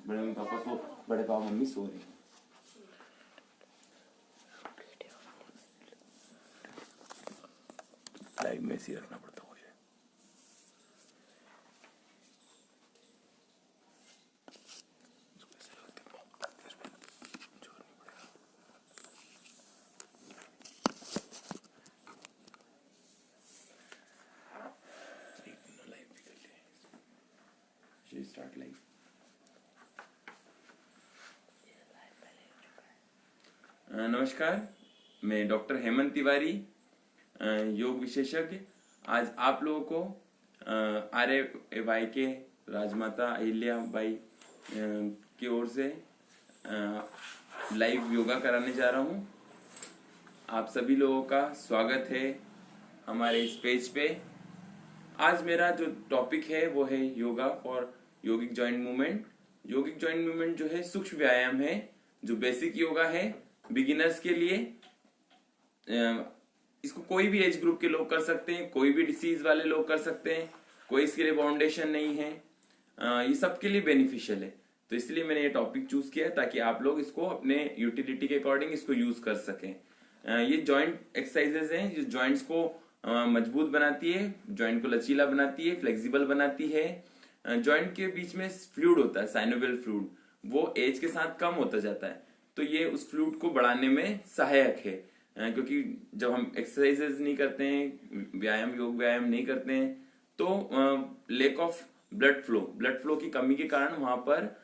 बड़े mummy papa सो, बड़े papa mummy सो रहे हैं। लाइव में ऐसे रखना पड़ता मुझे। Start live. नमस्कार, मैं डॉक्टर हेमंत तिवारी, योग विशेषज्ञ। आज आप लोगों को RAY के राजमाता अहिल्या बाई की ओर से लाइव योगा कराने जा रहा हूं। आप सभी लोगों का स्वागत है हमारे इस पेज पे। आज मेरा जो टॉपिक है वो है yoga for yogic joint movement. Yogic joint movement जो है सूक्ष्म व्यायाम है, जो बेसिक योगा है बिगिनर्स के लिए। इसको कोई भी एज ग्रुप के लोग कर सकते हैं, कोई भी डिसीज वाले लोग कर सकते हैं, कोई इसके लिए बाउंडेशन नहीं है। ये सबके लिए बेनिफिशियल है। तो इसलिए मैंने ये टॉपिक चूज किया ताकि आप लोग इसको अपने यूटिलिटी के अकॉर्डिंग इसको यूज कर सकें। ये जॉइंट एक्सरसाइजेज हैं जो जॉइंट्स को मजबूत बनाती है, जॉइंट को लचीला बनाती है, फ्लेक्सिबल बनाती है। जॉइंट के बीच में फ्लूइड होता है, साइनोवियल फ्लूइड, वो एज के साथ कम होता जाता है। तो ये उस फ्लूइड को बढ़ाने में सहायक है, क्योंकि जब हम एक्सरसाइजेज नहीं करते हैं, योग व्यायाम नहीं करते हैं, तो लेक ऑफ ब्लड फ्लो की कमी के कारण वहां पर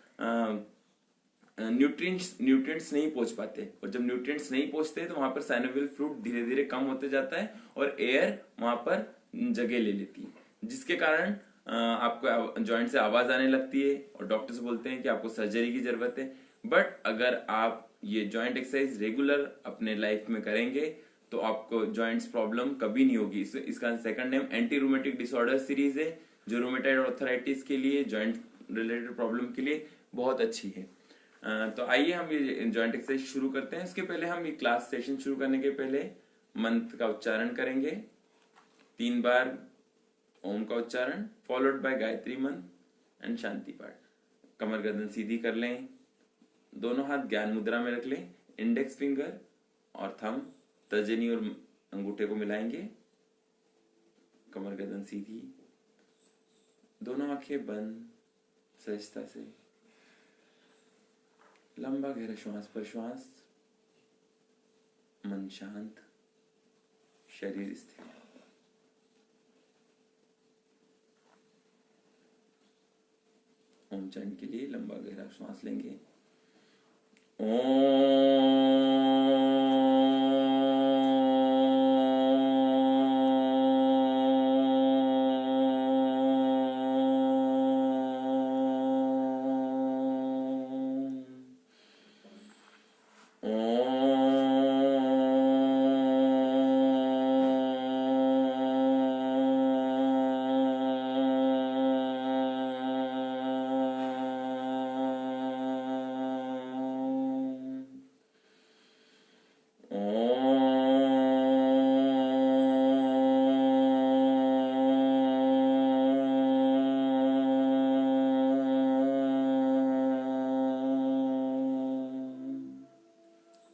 न्यूट्रिएंट्स नहीं पहुंच पाते, और जब न्यूट्रिएंट्स नहीं पहुंचते तो वहां पर साइनोवियल फ्लूइड धीरे धीरे कम होते जाता है और एयर वहां पर जगह ले लेती है, जिसके कारण आपको जॉइंट से आवाज आने लगती है और डॉक्टर्स बोलते हैं कि आपको सर्जरी की जरूरत है। बट अगर आप ये जॉइंट एक्सरसाइज रेगुलर अपने लाइफ में करेंगे तो आपको जॉइंट्स प्रॉब्लम कभी नहीं होगी। इसका second name anti rheumatic disorder series है, जो रूमेटाइड आर्थराइटिस के लिए, जॉइंट रिलेटेड प्रॉब्लम के लिए बहुत अच्छी है। तो आइए हम ये जॉइंट एक्सरसाइज शुरू करते हैं। इसके पहले हम ये क्लास सेशन शुरू करने के पहले मंत्र का उच्चारण करेंगे। 3 बार ओम का उच्चारण फॉलोड बाय गायत्री मंत्र एंड शांति पाठ। कमर गर्दन सीधी कर लें, दोनों हाथ ज्ञान मुद्रा में रख लें, इंडेक्स फिंगर और थंब तर्जनी और अंगूठे को मिलाएंगे। कमर गर्दन सीधी, दोनों आंखें बंद, सहजता से लंबा गहरा श्वास प्रश्वास, मन शांत, शरीर स्थिर। ओम चरण के लिए लंबा गहरा श्वास लेंगे।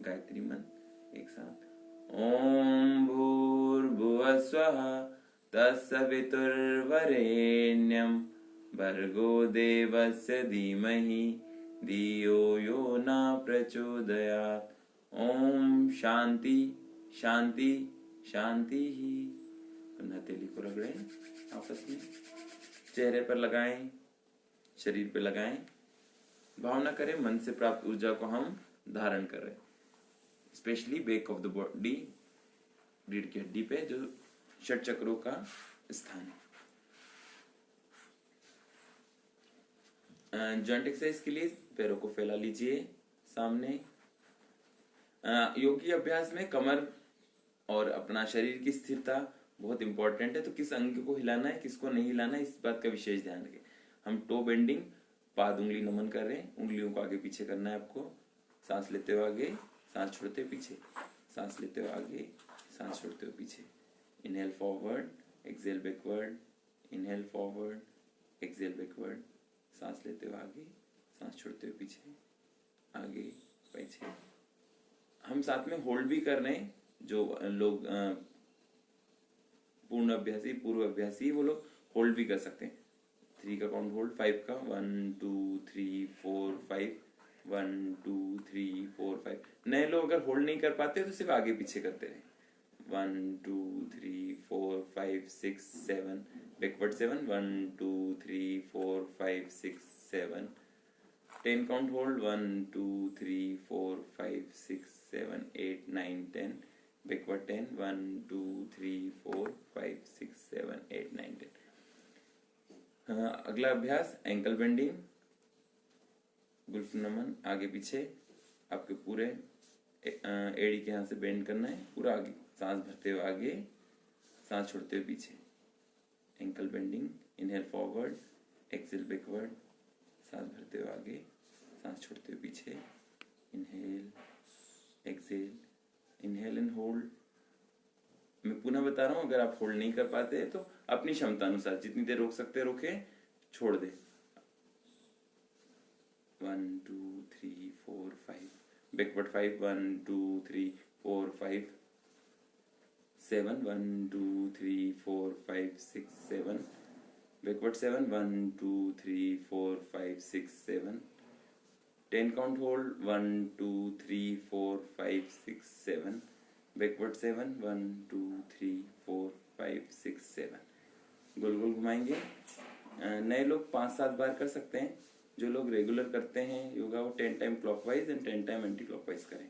गायत्री मंत्र एक साथ। ओम भूर्भुवः स्वः तत्सवितुर्वरेण्यं भर्गो देवस्य धीमहि धियो यो न प्रचोदयात्। ओम शांति शांति शांति ही। हथेली को रगड़ें आपस में, चेहरे पर लगाएं, शरीर पे लगाएं। भावना करें मन से प्राप्त ऊर्जा को हम धारण कर रहे हैं, specially back of the body, रीढ़ की हड्डी पे जो षट चक्रों का स्थान है। जॉइंट एक्सरसाइज के लिए पैरों को फैला लीजिए सामने। योगी अभ्यास में कमर और अपना शरीर की स्थिरता बहुत इंपॉर्टेंट है। तो किस अंग को हिलाना है, किसको नहीं हिलाना है, इस बात का विशेष ध्यान रखें। हम टो बेंडिंग, पाद उंगली नमन कर रहे हैं, उंगलियों को आगे पीछे करना है आपको। सांस लेते हुए आगे, सांस छोड़ते हुए पीछे, सांस लेते हुए आगे, सांस छोड़ते हुए पीछे। Inhale forward, exhale backward, inhale forward, exhale backward. सांस लेते हुए आगे, सांस छोड़ते हुए पीछे, आगे, पीछे। हम साथ में होल्ड भी कर रहे हैं, जो लोग पूर्ण अभ्यासी, पूर्व अभ्यासी, वो लोग होल्ड भी कर सकते हैं। 3 का काउंट होल्ड, 5 का 1 2 3 4 5, 1 2 3 4 5। नए लोग अगर होल्ड नहीं कर पाते तो सिर्फ आगे पीछे करते रहे। 1 2 3 4 5 6 7, बैकवर्ड 7, 1 2 3 4 5 6 7। 10 count hold, 1 2 3 4 5 6 7 8 9 10, backward 10, 1 2 3 4 5 6 7 8 9 10। अगला अभ्यास एंकल बेंडिंग, गुल्फ नमन, आगे पीछे। आपके पूरे एड़ी के यहाँ से बेंड करना है, पूरा आगे, सांस भरते हुए आगे, सांस छोड़ते हुए पीछे। Ankle bending, inhale forward, exhale backward, सांस भरते हुए आगे, सांस छोड़ते हुए पीछे। Inhale, exhale, inhale and hold. मैं पुनः बता रहा हूं, अगर आप होल्ड नहीं कर पाते तो अपनी क्षमता अनुसार जितनी देर रोक सकते रोके, छोड़ दे। 1 2 3 4 5, backward 5, 1 2 3 4 5 7, 1 2 3 4 5 6 7, backward 7, 1 2 3 4 5 6 7। 10 count hold, 1 2 3 4 5 6 7, backward 7, 1 2 3 4 5 6 7। गोल गोल घुमाएंगे। नए लोग 5-7 बार कर सकते हैं। जो लोग रेगुलर करते हैं योगा, वो 10 time clockwise and 10 time anti clockwise करें।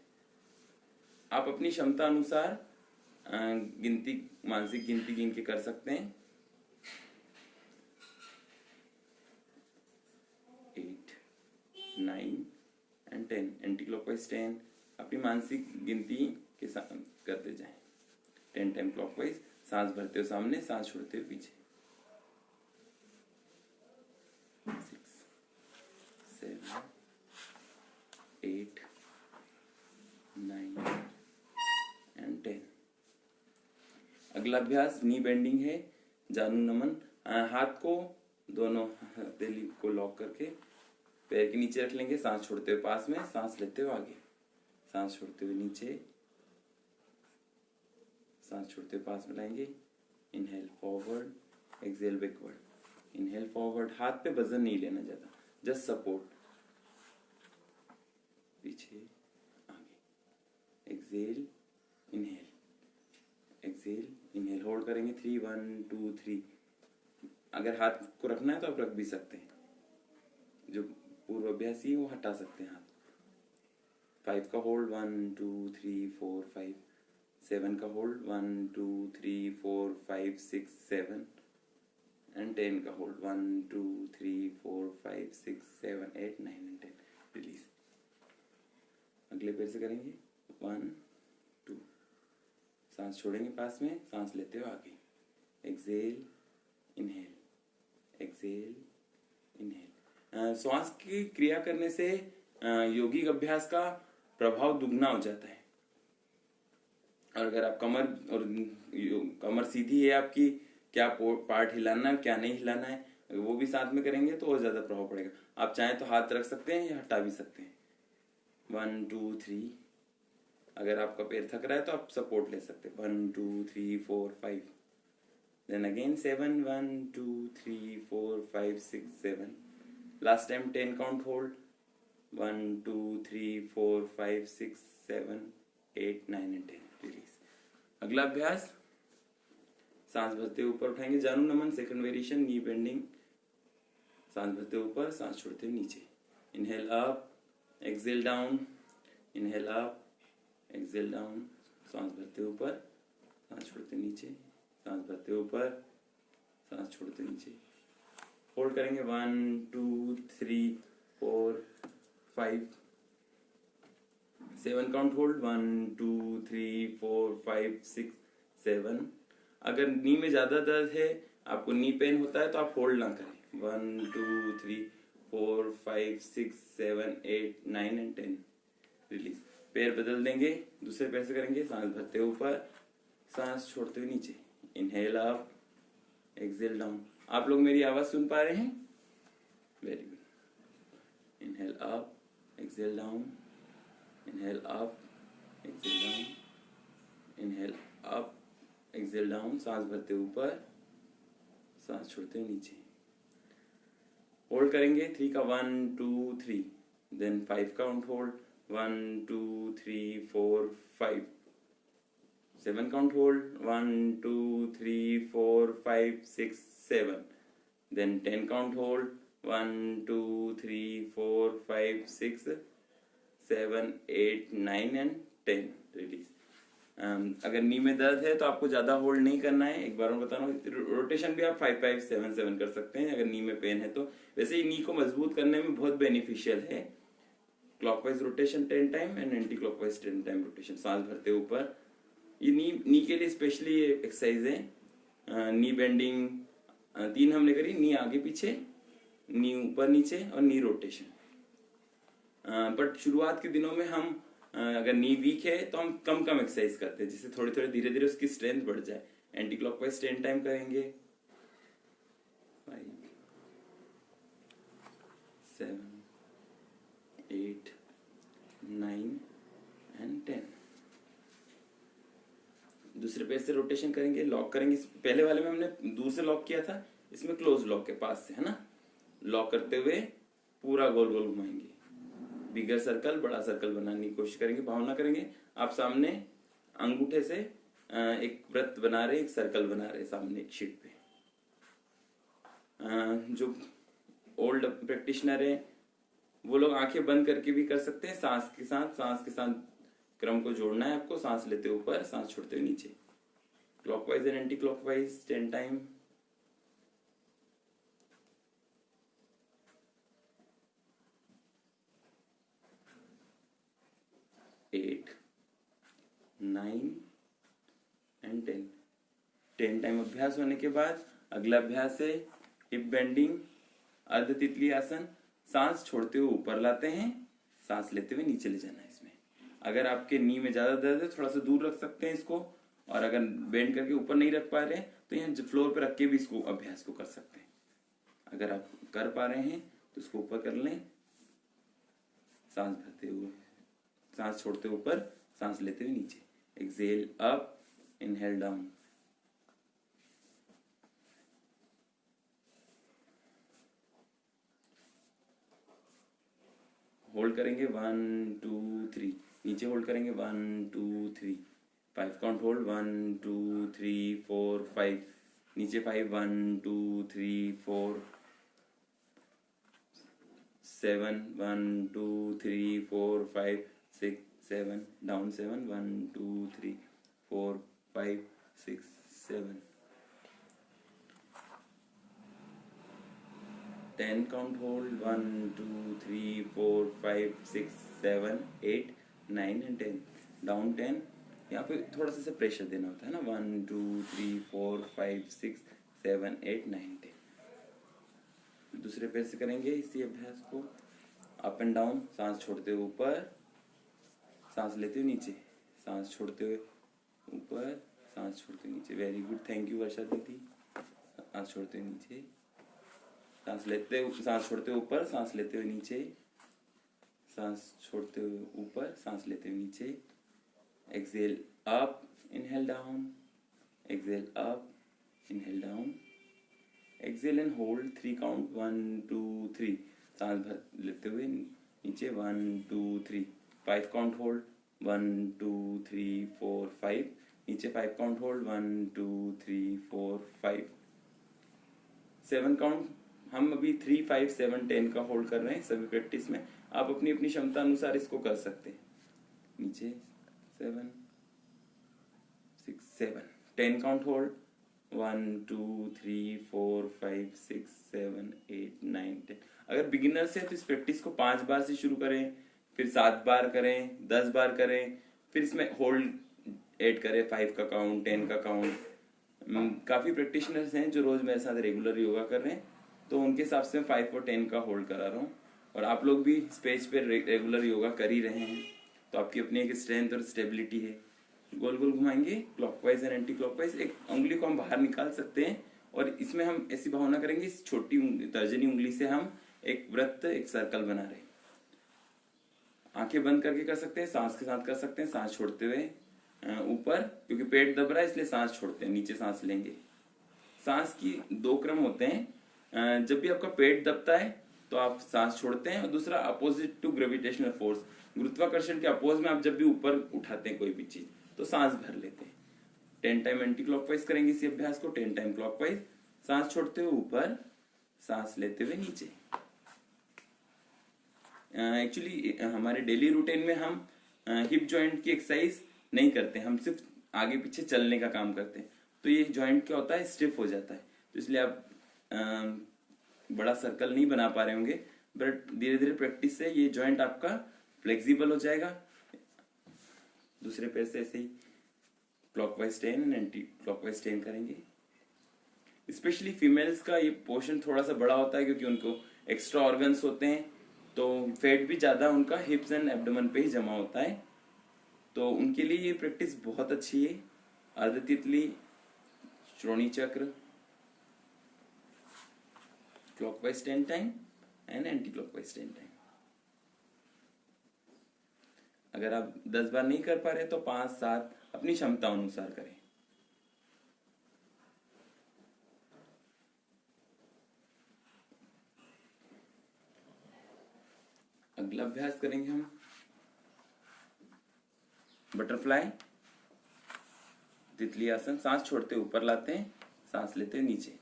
आप अपनी क्षमता अनुसार गिनती, मानसिक गिनती गिन के कर सकते हैं। 8 9 एंड 10, एंटी क्लॉकवाइज 10। अपनी मानसिक गिनती के साथ करते जाएं। 10 टाइम क्लॉकवाइज, सांस भरते हुए सामने, सांस छोड़ते हुए पीछे। 6 7 8 9 एंड 10। अगला अभ्यास नी बेंडिंग है, जानू नमन। हाथ को, दोनों हथेली को लॉक करके पैर के नीचे रख लेंगे, सांस छोड़ते हुए पास में, सांस लेते हुए आगे, सांस छोड़ते हुए नीचे, सांस छोड़ते हुए पास में लाएंगे। Inhale forward, exhale backward. Inhale forward, हाथ पे वजन नहीं लेना ज्यादा, जस्ट सपोर्ट, पीछे आगे। Exhale, inhale, exhale, inhale, hold करेंगे 3 1 2 3। अगर हाथ को रखना है तो आप रख भी सकते हैं, जो पूर्व अभ्यासी वो हटा सकते हैं हाथ। 5 का होल्ड, 1 2 3 4 5। 7 का होल्ड, 1 2 3 4 5 6 7 एंड 10 का होल्ड, 1 2 3 4 5 6 7 8 9 एंड 10। रिलीज। अगले पैर से करेंगे 1 2, सांस छोड़ेंगे पास में, सांस लेते हुए आगे। Exhale, inhale, exhale, inhale. श्वास की क्रिया करने से यौगिक अभ्यास का प्रभाव दुगना हो जाता है। और अगर आप कमर सीधी है आपकी, क्या पार्ट हिलाना है क्या नहीं हिलाना है, वो भी साथ में करेंगे तो और ज्यादा प्रभाव पड़ेगा। आप चाहें तो हाथ रख सकते हैं या हटा भी सकते हैं। 1 2 3। अगर आपका पैर थक रहा है तो आप सपोर्ट ले सकते हैं। 1 2 3 4 5। Then again 7 1 2 3 4 5 6 7। Last time 10 count hold, 1 2 3 4 5 6 7 8 9 and 10। Release. अगला अभ्यास, सांस भरते ऊपर उठाएंगे, जानू नमन, सेकंड वेरिएशन, नी बेंडिंग। सांस भरते ऊपर, सांस छोड़ते नीचे। Inhale up, exhale down, inhale up, exhale down. सांस भरते ऊपर, सांस छोड़ते नीचे, सांस भरते ऊपर, सांस छोड़ते नीचे। होल्ड करेंगे 1 2 3 4 5। 7 काउंट होल्ड, 1 2 3 4 5 6 7। अगर नी में ज्यादा दर्द है, आपको नी पेन होता है तो आप होल्ड ना करें। 1 2 3 4 5 6 7 8 9 एंड 10। रिलीज। पैर बदल देंगे, दूसरे पैर से करेंगे। सांस भरते ऊपर, सांस छोड़ते हुए नीचे। Inhale up, exhale down. आप लोग मेरी आवाज सुन पा रहे हैं? Very good. Inhale exhale down, inhale up, exhale down, inhale up, exhale down. सांस भरते ऊपर, सांस छोड़ते हुए नीचे। होल्ड करेंगे 3 का 1 2 3, then 5 count hold 1 2 3 4 5, 7 count hold 1 2 3 4 5 6 7, then 10 count hold 1 2 3 4 5 6 7 8 9 and 10 release. अगर नी में दर्द है तो आपको ज्यादा होल्ड नहीं करना है। एक बार मैं बता रहा हूँ, रोटेशन भी आप 5 5 7 7 कर सकते हैं अगर नी में पेन है तो। वैसे ही नी को मजबूत करने में बहुत बेनिफिशियल है। Clockwise rotation 10 time and anti clockwise 10 time rotation. सांस भरते ऊपर, ये नी के लिए स्पेशली एक्सरसाइज है। नी बेंडिंग 3 हमने करी, नी आगे पीछे, नी ऊपर नीचे और नी रोटेशन। बट शुरुआत के दिनों में हम अगर नी वीक है तो हम कम कम एक्सरसाइज करते हैं, जिससे थोड़े थोड़े धीरे धीरे उसकी स्ट्रेंथ बढ़ जाए। एंटी क्लॉकवाइज 10 टाइम करेंगे, 5 7 8 9 एंड 10। दूसरे पैर से रोटेशन करेंगे, लॉक करेंगे। पहले वाले में हमने दूर से लॉक किया था, इसमें क्लोज लॉक के पास से, है ना। लॉक करते हुए पूरा गोल गोल घुमाएंगे। बिगर सर्कल, बड़ा सर्कल बनाने की कोशिश करेंगे। भावना करेंगे आप सामने अंगूठे से एक वृत्त बना रहे, एक सर्कल बना रहे सामने एक शीट पे। जो ओल्ड प्रैक्टिशनर है वो लोग आंखें बंद करके भी कर सकते हैं। सांस के साथ क्रम को जोड़ना है आपको। सांस लेते ऊपर, सांस छोड़ते हुए नीचे। Clockwise and anti clockwise 10 time. At 9 and 10 time अभ्यास होने के बाद अगला अभ्यास है हिप बेंडिंग, अर्ध तितली आसन। सांस छोड़ते हुए ऊपर लाते हैं, सांस लेते हुए नीचे ले जाना है। इसमें अगर आपके नी में ज्यादा दर्द है थोड़ा सा दूर रख सकते हैं इसको, और अगर बेंड करके ऊपर नहीं रख पा रहे तो यहाँ फ्लोर पे रख के भी इसको अभ्यास को कर सकते हैं। अगर आप कर पा रहे हैं तो इसको ऊपर कर लें, सांस भरते हुए, सांस छोड़ते ऊपर, सांस लेते हुए नीचे। Exhale up, inhale down. Hold करेंगे 1 2 3, नीचे होल्ड करेंगे 1 2 3, 5 काउंट होल्ड 1 2 3 4 5, नीचे 5 1 2 3 4 7 1 2 3 4 5 6 7, down 7 1 2 3 4 5 6 7, 10 count hold 1 2 3 4 5 6 7 8 9 and 10, down 10। यहाँ पे थोड़ा सा प्रेशर देना होता है ना। 1 2 3 4 5 6 7 8 9 10। दूसरे पैर से करेंगे इसी अभ्यास को। अप एंड डाउन, सांस छोड़ते हुए ऊपर, सांस लेते हुए नीचे, सांस छोड़ते हुए ऊपर, सांस छोड़ते हुए नीचे। वेरी गुड, थैंक यू वर्षा दीदी। सांस छोड़ते हुए नीचे, सांस लेते हुए, सांस छोड़ते हुए ऊपर, सांस लेते हुए नीचे, सांस छोड़ते हुए ऊपर, सांस लेते हुए नीचे। Exhale up, inhale down, exhale up, inhale down, exhale and hold 3 count 1 2 3, सांस भर लेते हुए नीचे 1 2 3, 5 काउंट होल्ड 1 2 3 4 5, नीचे 5 काउंट होल्ड 1 2 3 4 5, 7 काउंट। हम अभी 3 5 7 10 का होल्ड कर रहे हैं सभी प्रैक्टिस में। आप अपनी अपनी क्षमता अनुसार इसको कर सकते हैं। नीचे 7 6 7, 10 काउंट होल्ड 1 2 3 4 5 6 7 8 9 10। अगर बिगिनर्स है तो इस प्रैक्टिस को 5 बार से शुरू करें, फिर 7 बार करें, 10 बार करें, फिर इसमें होल्ड ऐड करें, 5 का काउंट, 10 का काउंट। काफी प्रैक्टिशनर्स हैं जो रोज मेरे साथ रेगुलर योगा कर रहे हैं, तो उनके हिसाब से मैं 5 और 10 का होल्ड करा रहा हूँ। और आप लोग भी स्पेस पे रेगुलर योगा कर ही रहे हैं, तो आपकी अपनी एक स्ट्रेंथ और स्टेबिलिटी है। गोल गोल घुमाएंगे, क्लॉकवाइज और एंटी क्लॉकवाइज। एक उंगली को हम बाहर निकाल सकते हैं, और इसमें हम ऐसी भावना करेंगे, इस छोटी तर्जनी उंगली से हम एक वृत्त, एक सर्कल बना रहे हैं। आंखें बंद करके कर सकते हैं, सांस के साथ कर सकते हैं, सांस छोड़ते हुए ऊपर, क्योंकि पेट दब रहा है इसलिए सांस छोड़ते हैं, नीचे सांस लेंगे। सांस की दो क्रम होते हैं, जब भी आपका पेट दबता है तो आप सांस छोड़ते हैं, और दूसरा अपोजिट टू ग्रेविटेशनल फोर्स, गुरुत्वाकर्षण के अपोज में आप जब भी ऊपर उठाते हैं कोई भी चीज तो सांस भर लेते हैं। 10 टाइम एंटी क्लॉकवाइज करेंगे इसी अभ्यास को, 10 टाइम क्लॉकवाइज, सांस छोड़ते हुए ऊपर, सांस लेते हुए नीचे। एक्चुअली हमारे डेली रूटीन में हम हिप जॉइंट की एक्सरसाइज नहीं करते, हम सिर्फ आगे पीछे चलने का काम करते हैं, तो ये जॉइंट क्या होता है, स्टिफ हो जाता है, तो इसलिए आप बड़ा सर्कल नहीं बना पा रहे होंगे, बट धीरे धीरे प्रैक्टिस से ये जॉइंट आपका फ्लेक्सिबल हो जाएगा। दूसरे पैर से ऐसे ही क्लॉकवाइज 10 एंटी क्लॉकवाइज 10 करेंगे। स्पेशली फीमेल्स का ये पोर्शन थोड़ा सा बड़ा होता है क्योंकि उनको एक्स्ट्रा ऑर्गन्स होते हैं, तो फैट भी ज्यादा उनका हिप्स एंड एब्डोमेन पे ही जमा होता है, तो उनके लिए ये प्रैक्टिस बहुत अच्छी है। अर्ध तितली, श्रोणी चक्र, clockwise 10 time and anti clockwise 10 time. अगर आप 10 बार नहीं कर पा रहे तो 5-7 अपनी क्षमता अनुसार करें। अगला अभ्यास करेंगे हम बटरफ्लाई तितली आसन। सांस छोड़ते ऊपर लाते हैं, सांस लेते हुए नीचे,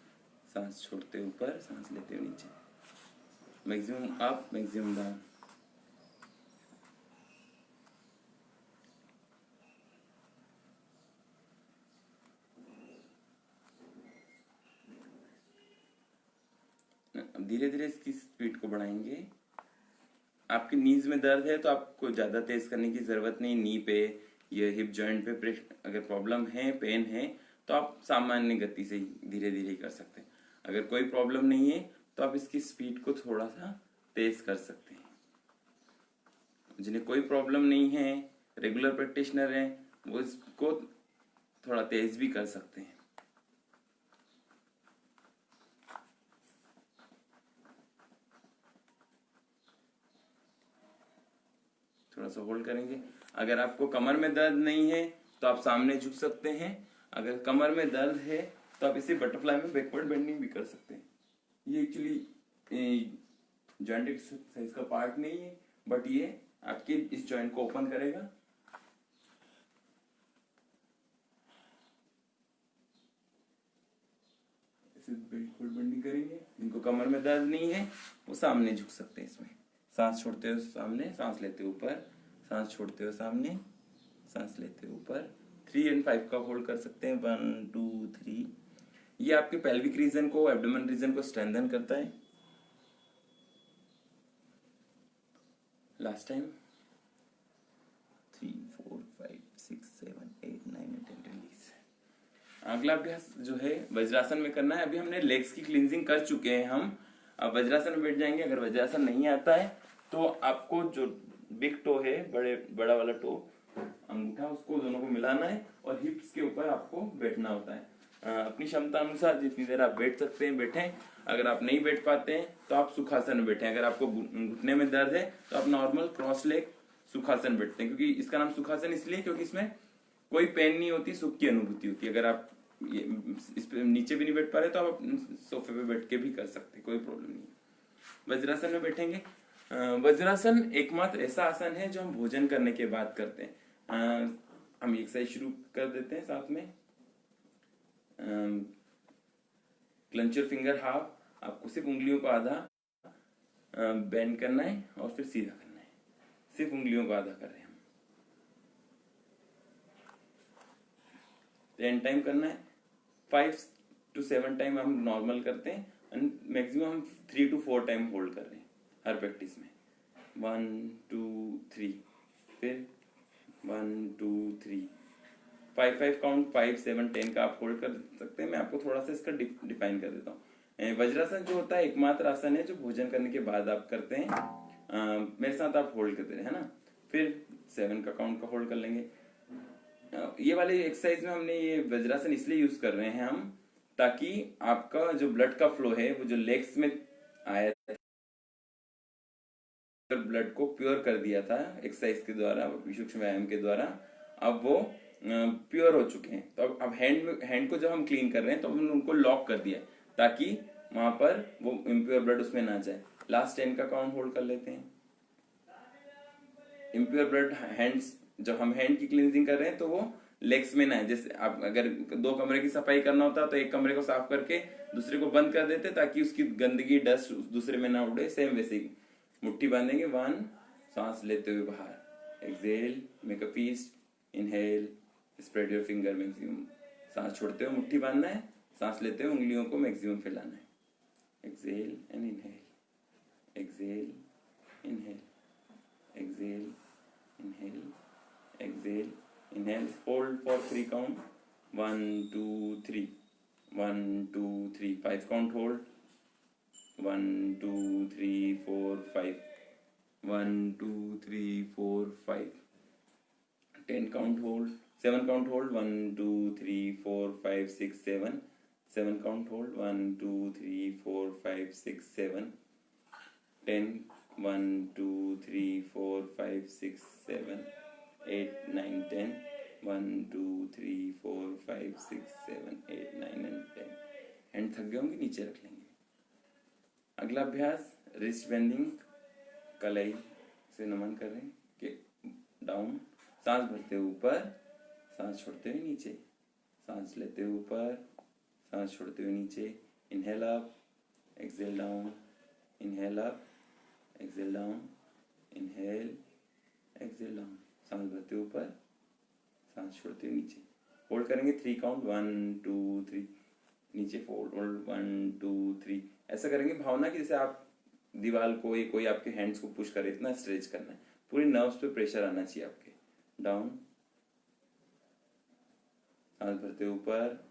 सांस छोड़ते ऊपर, सांस लेते हुए नीचे, मैक्सिमम अप मैक्सिमम डाउन। धीरे धीरे इसकी स्पीड को बढ़ाएंगे। आपकी नीज में दर्द है तो आपको ज्यादा तेज करने की जरूरत नहीं, नी पे या हिप जॉइंट पे अगर प्रॉब्लम है, पेन है, तो आप सामान्य गति से धीरे धीरे कर सकते हैं। अगर कोई प्रॉब्लम नहीं है तो आप इसकी स्पीड को थोड़ा सा तेज कर सकते हैं। जिन्हें कोई प्रॉब्लम नहीं है, रेगुलर प्रैक्टिशनर है, वो इसको थोड़ा तेज भी कर सकते हैं। थोड़ा सा होल्ड करेंगे। अगर आपको कमर में दर्द नहीं है तो आप सामने झुक सकते हैं, अगर कमर में दर्द है तो आप इसे बटरफ्लाई में बैकवर्ड बेंडिंग भी कर सकते हैं। ये एक्चुअली जॉइंट एक्सरसाइज का पार्ट नहीं है, बट ये आपके इस जॉइंट को ओपन करेगा। इसे बैकवर्ड बेंडिंग करेंगे। जिनको कमर में दर्द नहीं है वो सामने झुक सकते हैं इसमें। सांस छोड़ते हुए सामने, सांस लेते हुए ऊपर, सांस छोड़ते हुए सामने, सांस लेते हुए ऊपर। 3 और 5 का होल्ड कर सकते हैं, 1 2 3। ये आपके पेल्विक रीजन को, एब्डोमेन रीजन को स्ट्रेंथन करता है। Last time 3 4 5 6 7 8 9 10 release. अगला अभ्यास जो है वज्रासन में करना है। अभी हमने लेग्स की क्लींजिंग कर चुके हैं हम, अब वज्रासन में बैठ जाएंगे। अगर वज्रासन नहीं आता है तो आपको जो बिग टो है, बड़ा वाला टो, अंगूठा, उसको दोनों को मिलाना है और हिप्स के ऊपर आपको बैठना होता है। अपनी क्षमता अनुसार जितनी देर आप बैठ सकते हैं बैठें। अगर आप नहीं बैठ पाते हैं तो आप सुखासन में बैठें। अगर आपको घुटने में दर्द है तो आप नॉर्मल क्रॉस लेग सुखासन बैठते हैं, क्योंकि इसका नाम सुखासन इसलिए क्योंकि इसमें कोई पेन नहीं होती, सुख की अनुभूति होती है। अगर आप इस पे नीचे भी नहीं बैठ पा रहे तो आप सोफे पे बैठ के भी कर सकते, कोई प्रॉब्लम नहीं। वज्रासन में बैठेंगे। वज्रासन एकमात्र ऐसा आसन है जो हम भोजन करने के बाद करते हैं। हम एक्सरसाइज शुरू कर देते हैं साथ में। क्लंच योर फिंगर हाफ, आपको सिर्फ उंगलियों को आधा बेंड करना है और फिर सीधा करना है। सिर्फ उंगलियों को आधा कर रहे हैं हम। 10 टाइम करना है। 5 to 7 टाइम हम नॉर्मल करते हैं एंड मैक्सिमम हम 3 to 4 टाइम होल्ड कर रहे हैं हर प्रैक्टिस में। 1 2 3, फिर 1 2 3, 5 काउंट, 5 7 10 का आप होल्ड कर सकते हैं। मैं आपको थोड़ा सा इसका डिफाइन कर देता हूँ। वज्रासन जो होता है एकमात्र आसन है जो भोजन करने के बाद आप करते हैं। मेरे साथ आप होल्ड करते रहे, है ना। फिर 7 का काउंट का होल्ड कर लेंगे। ये वाले एक्सरसाइज में हमने ये वज्रासन इसलिए यूज कर रहे हैं हम, ताकि आपका जो ब्लड का फ्लो है वो जो लेग्स में आया ब्लड को प्योर कर दिया था एक्सरसाइज के द्वारा, सूक्ष्म व्यायाम के द्वारा, अब वो प्योर हो चुके हैं। तो अब हैंड को जब हम क्लीन कर रहे हैं तो हमने उनको लॉक कर दिया ताकि वहां पर वो इम्प्योर ब्लड उसमें ना जाए। लास्ट 10 का काउंट होल्ड कर लेते हैं। इम्प्योर ब्लड हैंड्स, जब हम हैंड की क्लींजिंग कर रहे हैं तो वो लेग्स में ना है। जैसे आप अगर 2 कमरे की सफाई करना होता तो एक कमरे को साफ करके दूसरे को बंद कर देते ताकि उसकी गंदगी डस्ट दूसरे में ना उड़े। सेम वैसे ही मुट्ठी बांधेंगे, 1, सांस लेते हुए बाहर, exhale, make a fist, inhale, spread your finger maximum. सांस छोड़ते हुए मुट्ठी बांधना है, सांस लेते हुए उंगलियों को मैक्सिमम फैलाना है। Exhale and inhale, exhale, inhale, exhale, inhale, exhale, inhale, hold for 3 count, 1 2 3, 1 2 3, 5 count hold, 1 2 3 4 5, 1 2 3 4 5, 10 count hold, 7 count hold, 1 2 3 4 5 6 7, 7 count hold, 1 2 3 4 5 6 7, 10, 1 2 3 4 5 6 7 8 9 10, 1 2 3 4 5 6 7 8 9 and 10। Hand थक गए होंगे, नीचे रख लेंगे। अगला अभ्यास रिस्ट बेंडिंग, कलाई से नमन कर रहे हैं कि डाउन, सांस भरते हुए ऊपर, सांस छोड़ते हुए नीचे, सांस लेते हुए ऊपर, सांस छोड़ते हुए नीचे, inhale up, exhale down, inhale up, exhale down, inhale, Excel down, सांस भरते ऊपर, सांस छोड़ते हुए नीचे। होल्ड करेंगे 3 काउंट, 1 2 3, नीचे फोल्ड, होल्ड 1 2 3। ऐसा करेंगे भावना की जैसे आप दीवार को, कोई आपके हैंड्स को पुश करे, इतना स्ट्रेच करना है, पूरी नर्व्स पे प्रेशर आना चाहिए आपके। डाउन, सांस भरते ऊपर,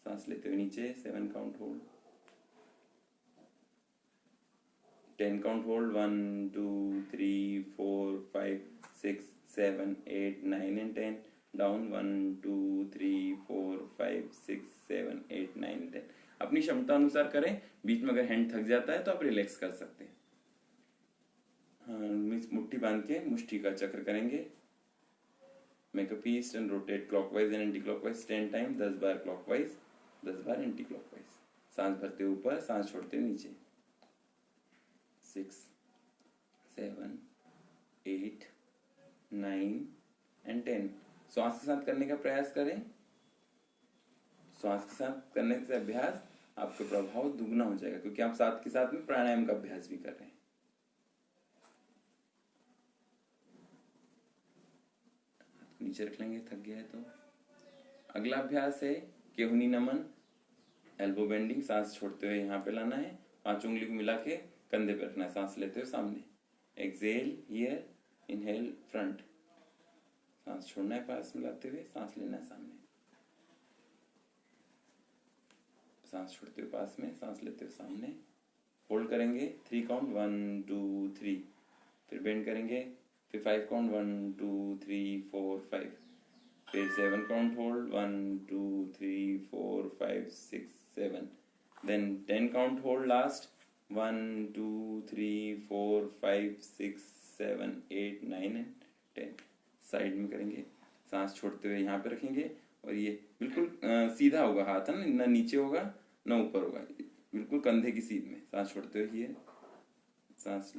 सांस लेते हुए नीचे, 7 count hold, 10 count hold, 1 2 3 4 5 6 7 8 9 and 10, down, 1 2 3 4 5 6 7 8 9 10। अपनी क्षमता अनुसार करें, बीच में अगर हैंड थक जाता है तो आप रिलैक्स कर सकते हैं। हाँ, मुट्ठी बांध के मुष्टि का चक्र करेंगे। Make a feast and rotate clockwise and anti clockwise 10 time, 10 bar clockwise, 10 bar anti clockwise. सांस भरते ऊपर, सांस छोड़ते हुए नीचे, 6 7 8 9 एंड 10। श्वास के साथ करने का प्रयास करें। श्वास के साथ करने से अभ्यास आपका प्रभाव दुगना हो जाएगा, क्योंकि आप साथ के साथ में प्राणायाम का अभ्यास भी कर रहे हैं। नीचे रख लेंगे थक गया है तो। अगला अभ्यास है केहुनी नमन, एल्बो बेंडिंग। सांस छोड़ते हुए यहाँ पे लाना है, 5 उंगली को मिला के कंधे पे रखना है, सांस लेते हुए सामने, एक्सेल हियर, इनहेल फ्रंट, सांस छोड़ना है पास मिलाते हुए, सांस लेना है सामने, सांस छोड़ते हुए पास में, सांस लेते हुए सामने। होल्ड करेंगे 3 काउंट, 1 2 3, फिर बेंड करेंगे, फिर 5 काउंट, 1 2 3 4 5, फिर 7 count hold, 1 2 3 4 5 6 7, then 10 count hold last, 1 2 3 4 5 6 7 8 9 and 10। Side में करेंगे, सांस छोड़ते हुए यहाँ पे रखेंगे, और ये बिल्कुल सीधा होगा हाथ, है ना नीचे होगा ना ऊपर होगा, बिल्कुल कंधे की सीध में। सांस छोड़ते हुए ये सांस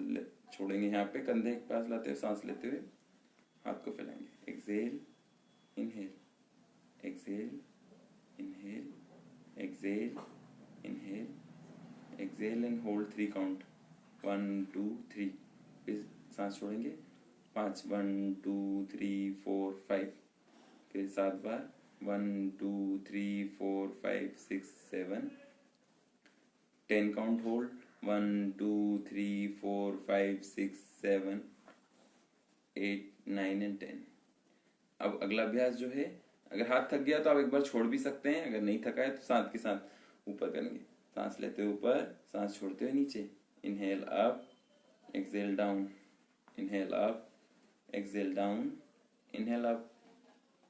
छोड़ेंगे, यहाँ पे कंधे के पास लाते हुए सांस लेते हुए हाथ को फैलाएंगे, exhale inhale, exhale inhale, exhale inhale, exhale and hold 3 count, 1 2 3, फिर सांस छोड़ेंगे 5, 1 2 3 4 5, फिर 7 बार, 1 2 3 4 5 6 7, 10 काउंट होल्ड, 1 2 3 4 5 6 7 8 9 एंड 10। अब अगला अभ्यास जो है, अगर हाथ थक गया तो आप एक बार छोड़ भी सकते हैं, अगर नहीं थका है तो साथ के साथ ऊपर करेंगे। सांस लेते हुए ऊपर, सांस छोड़ते हुए नीचे, inhale up, exhale down, inhale up, exhale down, inhale up,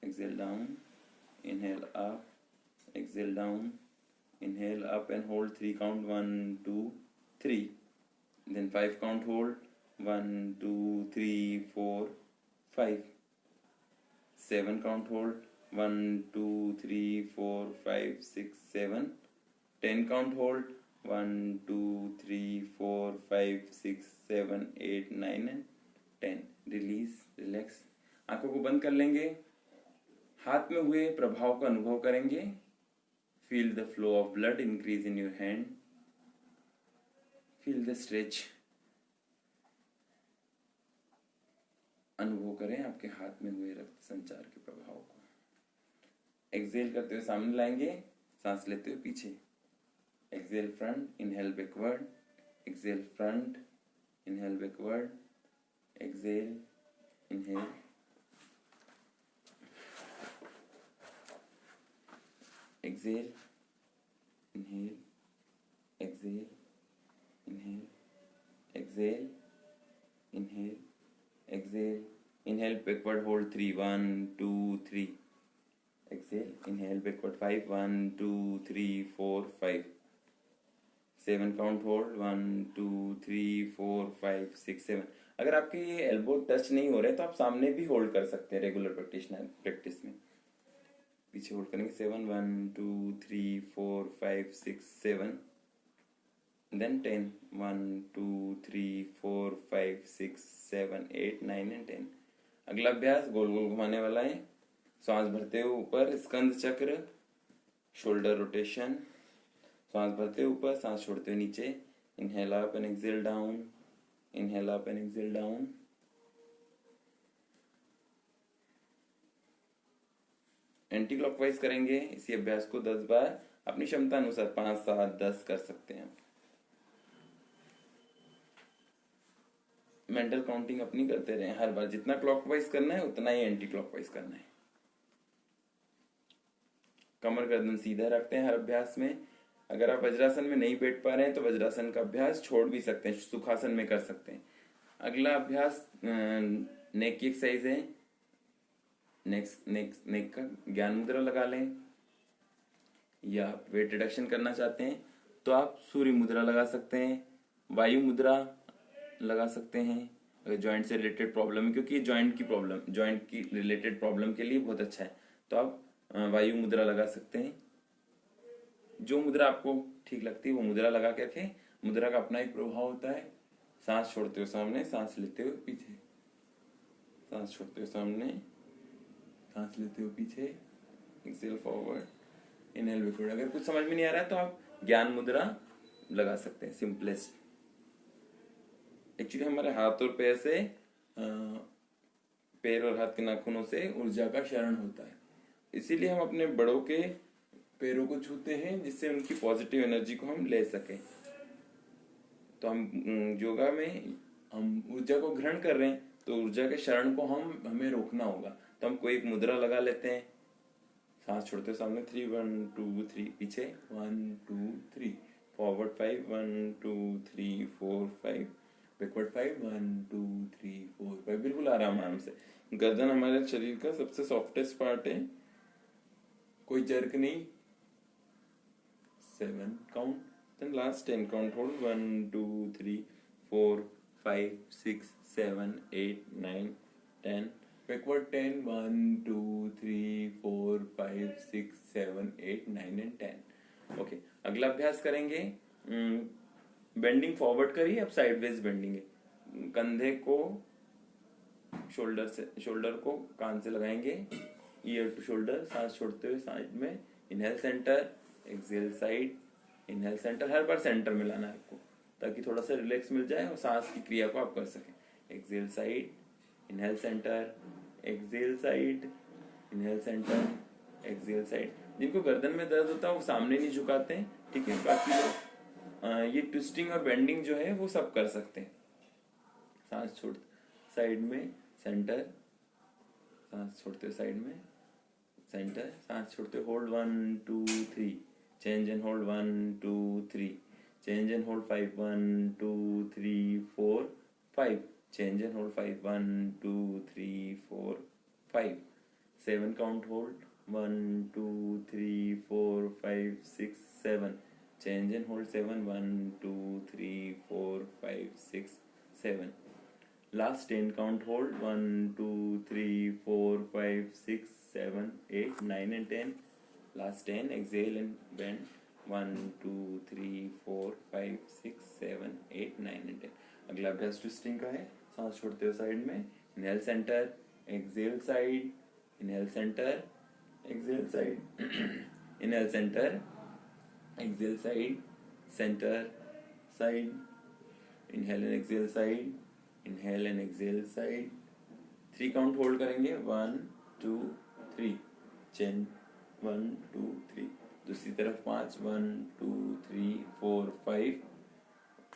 exhale down, inhale up, exhale down, inhale up and hold 3 count, 1 2 3, then 5 count hold, 1 2 3 4 5. 7 count hold. 1 2 3 4 5 6 7. 10 count hold. 1 2 3 4 5 6 7 8 9 and 10. Release, relax. आंखों को बंद कर लेंगे। हाथ में हुए प्रभाव का अनुभव करेंगे। Feel the flow of blood increase in your hand. Feel the stretch. अनुभव करें आपके हाथ में हुए रक्त संचार के प्रभाव को। एक्सहेल करते हुए सामने लाएंगे, सांस लेते हुए पीछे। Exhale front, inhale backward, exhale front, inhale backward, exhale, inhale, exhale, inhale, exhale, inhale, exhale, inhale, exhale, inhale backward, hold 3 1 2 3, exhale, inhale backward 5 1 2 3 4 5, 7 count hold 1 2 3 4 5 6 7। अगर आपके ये एल्बो टच नहीं हो रहे तो आप सामने भी होल्ड कर सकते हैं रेगुलर प्रैक्टिस में। पीछे होल्ड करेंगे 7 1 2 3 4 5 6 7, then 10 1 2 3 4 5 6 7 8 9 and 10। अगला अभ्यास गोल गोल घुमाने वाला है। सांस भरते हुए ऊपर स्कंद चक्र, शोल्डर रोटेशन। सांस भरते हुए ऊपर, सांस छोड़ते हुए नीचे। Inhale up and exhale down, inhale up and exhale down. Anti clockwise करेंगे इसी अभ्यास को 10 बार। अपनी क्षमता अनुसार 5 7 10 कर सकते हैं। मेंटल काउंटिंग अपनी करते रहे। हर बार जितना क्लॉकवाइज करना है उतना ही एंटी क्लॉकवाइज करना है। कमर गर्दन सीधा रखते हैं हर अभ्यास में। अगर आप वज्रासन में नहीं बैठ पा रहे हैं तो वज्रासन का अभ्यास छोड़ भी सकते हैं, सुखासन में कर सकते हैं। अगला अभ्यास नेक की एक्सरसाइज है। नेक का ज्ञान मुद्रा लगा लें, या वेट रिडक्शन करना चाहते हैं तो आप सूर्य मुद्रा लगा सकते हैं, वायु मुद्रा लगा सकते हैं। अगर जॉइंट से रिलेटेड प्रॉब्लम है, क्योंकि जॉइंट की रिलेटेड प्रॉब्लम के लिए बहुत अच्छा है, तो आप वायु मुद्रा लगा सकते हैं। जो मुद्रा आपको ठीक लगती है वो मुद्रा लगा करके, मुद्रा का अपना एक प्रभाव होता है। सांस छोड़ते हुए सामने, सांस लेते हुए पीछे, सांस छोड़ते हुए सामने, सांस लेते हुए पीछे, एक्सहेल फॉरवर्ड, इनहेल बैकवर्ड। अगर कुछ समझ में नहीं आ रहा है तो आप ज्ञान मुद्रा लगा सकते हैं, सिंपलेस्ट। एक्चुअली हमारे हाथ और पैर से पैर और हाथ के नाखूनों से ऊर्जा का क्षरण होता है, इसीलिए हम अपने बड़ों के पैरों को छूते हैं जिससे उनकी पॉजिटिव एनर्जी को हम ले सकें। तो हम योगा में हम ऊर्जा को ग्रहण कर रहे हैं तो ऊर्जा के क्षरण को हमें रोकना होगा। तो हम कोई एक मुद्रा लगा लेते हैं। सांस छोड़ते सामने 3 1 2 3, पीछे 1 2 3, फॉरवर्ड 5 1 2 3 4 5, बैकवर्ड 5 1 2 3 4 5। बिल्कुल आराम से। गर्दन हमारे शरीर का सबसे सॉफ्टेस्ट पार्ट है, कोई जर्क नहीं। 7 count, then last 10 count hold 1 2 3 4 5 6 7 8 9 10, backward 10 1 2 3 4 5 6 7 8 9 and 10। Okay, अगला अभ्यास करेंगे बेंडिंग फॉरवर्ड करिए। अब साइडवेज बेंडिंग है। कंधे को शोल्डर को कान से लगाएंगे, ईयर टू शोल्डर। सांस छोड़ते हुए साइड में, inhale centre, exhale side, inhale centre. हर बार सेंटर में लाना है आपको ताकि थोड़ा सा रिलैक्स मिल जाए और सांस की क्रिया को आप कर सकें। Exhale side, inhale centre, exhale side, inhale centre, exhale side. जिनको गर्दन में दर्द होता है वो सामने नहीं झुकाते हैं, ठीक है। बाकी लोग ये ट्विस्टिंग और बेंडिंग जो है वो सब कर सकते हैं। सांस छोड़ साइड में, सेंटर, सांस छोड़ते साइड में, सेंटर, सांस छोड़ते hold 1 2 3, change and hold 1 2 3, change and hold 5 1 2 3 4 5, change and hold 5 1 2 3 4 5, 7 count hold 1 2 3 4 5 6 7, change and hold 7 1 2 3 4 5 6 7। Last 10 count hold. 1, 2, 3, 4, 5, 6, 7, 8, 9 and 10. Last 10. Exhale and bend. 1, 2, 3, 4, 5, 6, 7, 8, 9 and 10. अगला अभ्यास ट्विस्टिंग का है. सांस छोड़ते हो साइड में. Inhale centre, exhale side. Inhale centre, exhale side. Inhale centre, exhale side. Centre, side. Inhale and exhale side. Inhale and exhale side. 3 count hold करेंगे. 1, 2, 3. Chain. 1, 2, 3. दूसरी तरफ 5. 1, 2, 3, 4, 5.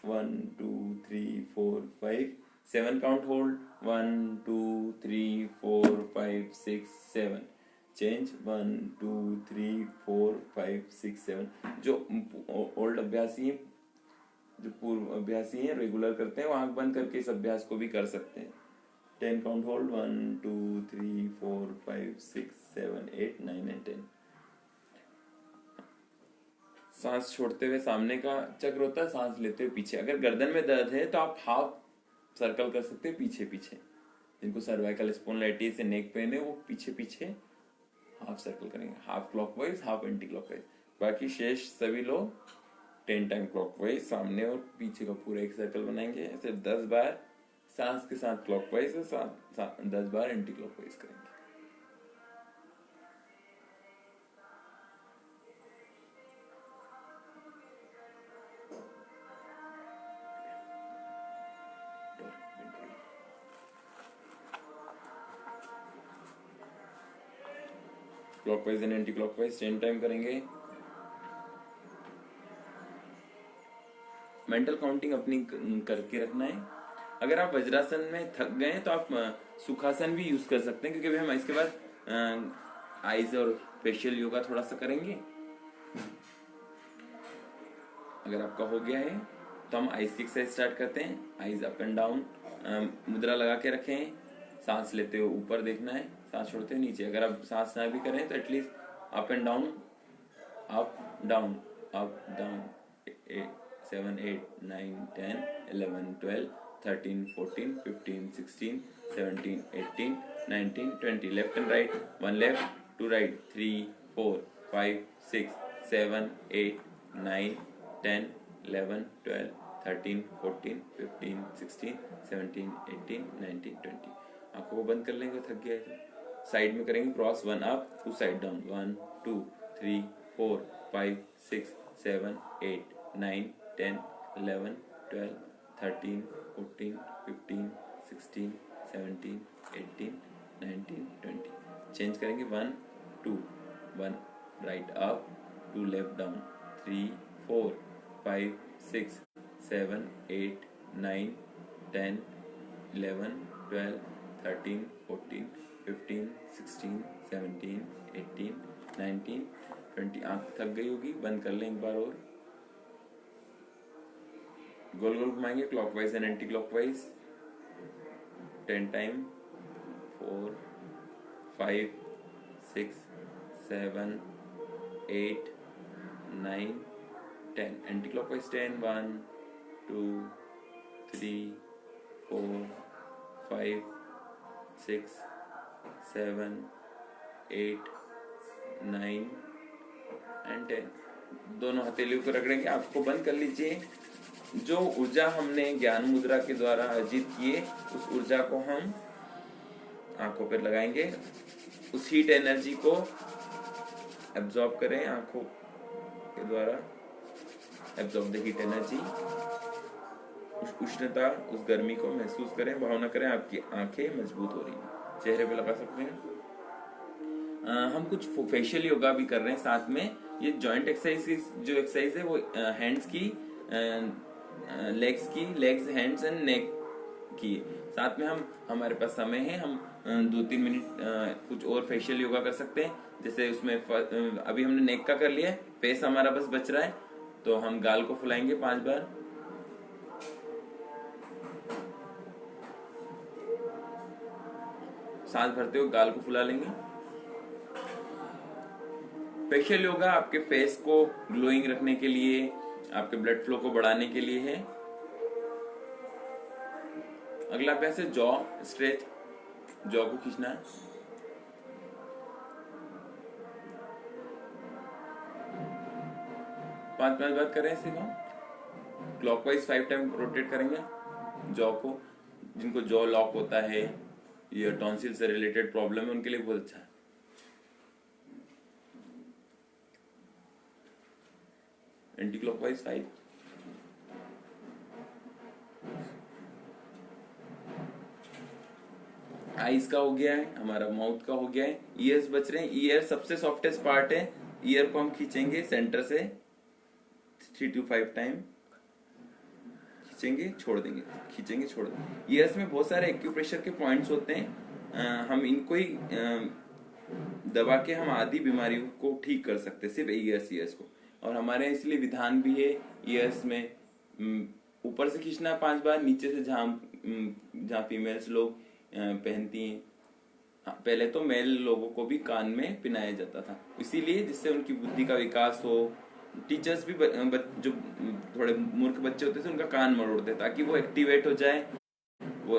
1, 2, 3, 4, 5. 7 काउंट होल्ड. 1, 2, 3, 4, 5, 6, 7. चेंज. 1, 2, 3, 4, 5, 6, 7. जो ओल्ड अभ्यासी हैं, जो पूर्व अभ्यासी हैं, रेगुलर करते हैं, वो आंख बंद करके इस अभ्यास को भी कर सकते हैं. 10 काउंट होल्ड. 1, 2, 3, 4, 5, 6, 7, 8, 9 एंड 10. सांस छोड़ते हुए सामने का चक्र होता है, सांस लेते हुए पीछे. अगर गर्दन में दर्द है तो आप हाफ सर्कल कर सकते हैं पीछे पीछे. जिनको सर्वाइकल स्पॉन्डिलाइटिस से नेक पेन है वो पीछे पीछे हाफ सर्कल करेंगे. Half clockwise, half anti clockwise. बाकी शेष सभी लोग 10 टाइम क्लॉकवाइज सामने और पीछे का पूरा एक सर्कल बनाएंगे. ऐसे 10 बार सांस के साथ क्लॉकवाइज और 10 बार एंटी क्लॉकवाइज करेंगे. Clockwise and anti clockwise 10 time करेंगे. मेंटल काउंटिंग अपनी करके रखना है. अगर आप वज्रासन में थक गए तो आप सुखासन भी यूज कर सकते हैं, क्योंकि हम इसके बाद आईज और फेशियल योगा थोड़ा सा करेंगे. अगर आपका हो गया है तो हम आईज की एक्सरसाइज स्टार्ट करते हैं. आईज अप एंड डाउन मुद्रा लगा के रखें. सांस लेते हुए ऊपर देखना है, सांस छोड़ते हुए नीचे. अगर आप सांस ना भी करें तो at least up and down, up down, up down. 7, 8, 9, 10, 11, 12, 13, 14, 15, 16, 17, 18, 19, 20. Left and right. 1 left, 2 right. 3, 4, 5, 6, 7, 8, 9, 10, 11, 12, 13, 14, 15, 16, 17, 18, 19, 20. आंखों को बंद कर लेंगे थक गया है तो. साइड में करेंगे cross. 1 up, 2 side down. 1, 2, 3, 4, 5, 6, 7, 8, 9, 10, 11, 12, 13, 14, 15, 16, 17, 18, 19, 20. Change करेंगे. 1, 2, 1 राइट अप, 2 लेफ्ट डाउन. 3, 4, 5, 6, 7, 8, 9, 10, 11, 12, 13, 14, 15, 16, 17, 18, 19, 20. आंख थक गई होगी, बंद कर लें एक बार और. गोल गोल घुमाएंगे clockwise and anti clockwise 10 time. 4, 5, 6, 7, 8, 9, 10. Anti clockwise 10. 1, 2, 3, 4, 5, 6, 7, 8, 9 and 10. दोनों हथेलियों को रगड़ेंगे. आंख को बंद कर लीजिए. जो ऊर्जा हमने ज्ञान मुद्रा के द्वारा अर्जित किए, उस ऊर्जा को हम आंखों पर लगाएंगे. उस हीट एनर्जी को एब्जॉर्ब करें. आंखों के द्वारा एब्जॉर्ब द हीट एनर्जी. उस उष्णता, उस गर्मी को महसूस करें. भावना करें आपकी आंखें मजबूत हो रही हैं. चेहरे पे लगा सकते हैं. हम कुछ फेशियल योगा भी कर रहे हैं साथ में. ये जॉइंट एक्सरसाइज, जो एक्सरसाइज है वो हैंड्स की, लेग्स, हैंड्स एंड नेक की. साथ में हमारे पास समय है, हम 2-3 मिनट कुछ और फेशियल योगा कर सकते हैं. जैसे उसमें अभी हमने नेक का कर लिया है, फेस हमारा बस बच रहा है, तो हम गाल को फुलाएंगे 5 बार. सांस भरते हुए गाल को फुला लेंगे. फेशियल योगा आपके फेस को ग्लोइंग रखने के लिए, आपके ब्लड फ्लो को बढ़ाने के लिए है. अगला अभ्यास है जॉ स्ट्रेच। जॉ को खींचना है। पांच बार करें इसी को। क्लॉकवाइज 5 टाइम रोटेट करेंगे जॉ को। जिनको जॉ लॉक होता है, ये टॉन्सिल से रिलेटेड प्रॉब्लम है, उनके लिए बहुत अच्छा है। Anti clockwise 5। आईज का हो गया है, हमारा माउथ का हो गया है, ईयर्स बच रहे हैं। ईयर सबसे सॉफ्टेस्ट पार्ट है। ईयर को हम खींचेंगे सेंटर से 3 to 5 टाइम, खींचेंगे छोड़ देंगे, खींचेंगे छोड़ देंगे। ईयर्स में बहुत सारे एक्यूप्रेशर के पॉइंट्स होते हैं। हम इनको ही दबा के हम आधी बीमारियों को ठीक कर सकते हैं, सिर्फ ईयर्स को। और हमारे यहाँ इसलिए विधान भी है ईयर्स में ऊपर से खींचना 5 बार, नीचे से जहाँ फीमेल्स लोग पहनती हैं। पहले तो मेल लोगों को भी कान में पिनाया जाता था, इसीलिए जिससे उनकी बुद्धि का विकास हो। टीचर्स भी जो थोड़े मूर्ख बच्चे होते थे उनका कान मरोड़ते ताकि वो एक्टिवेट हो जाए, वो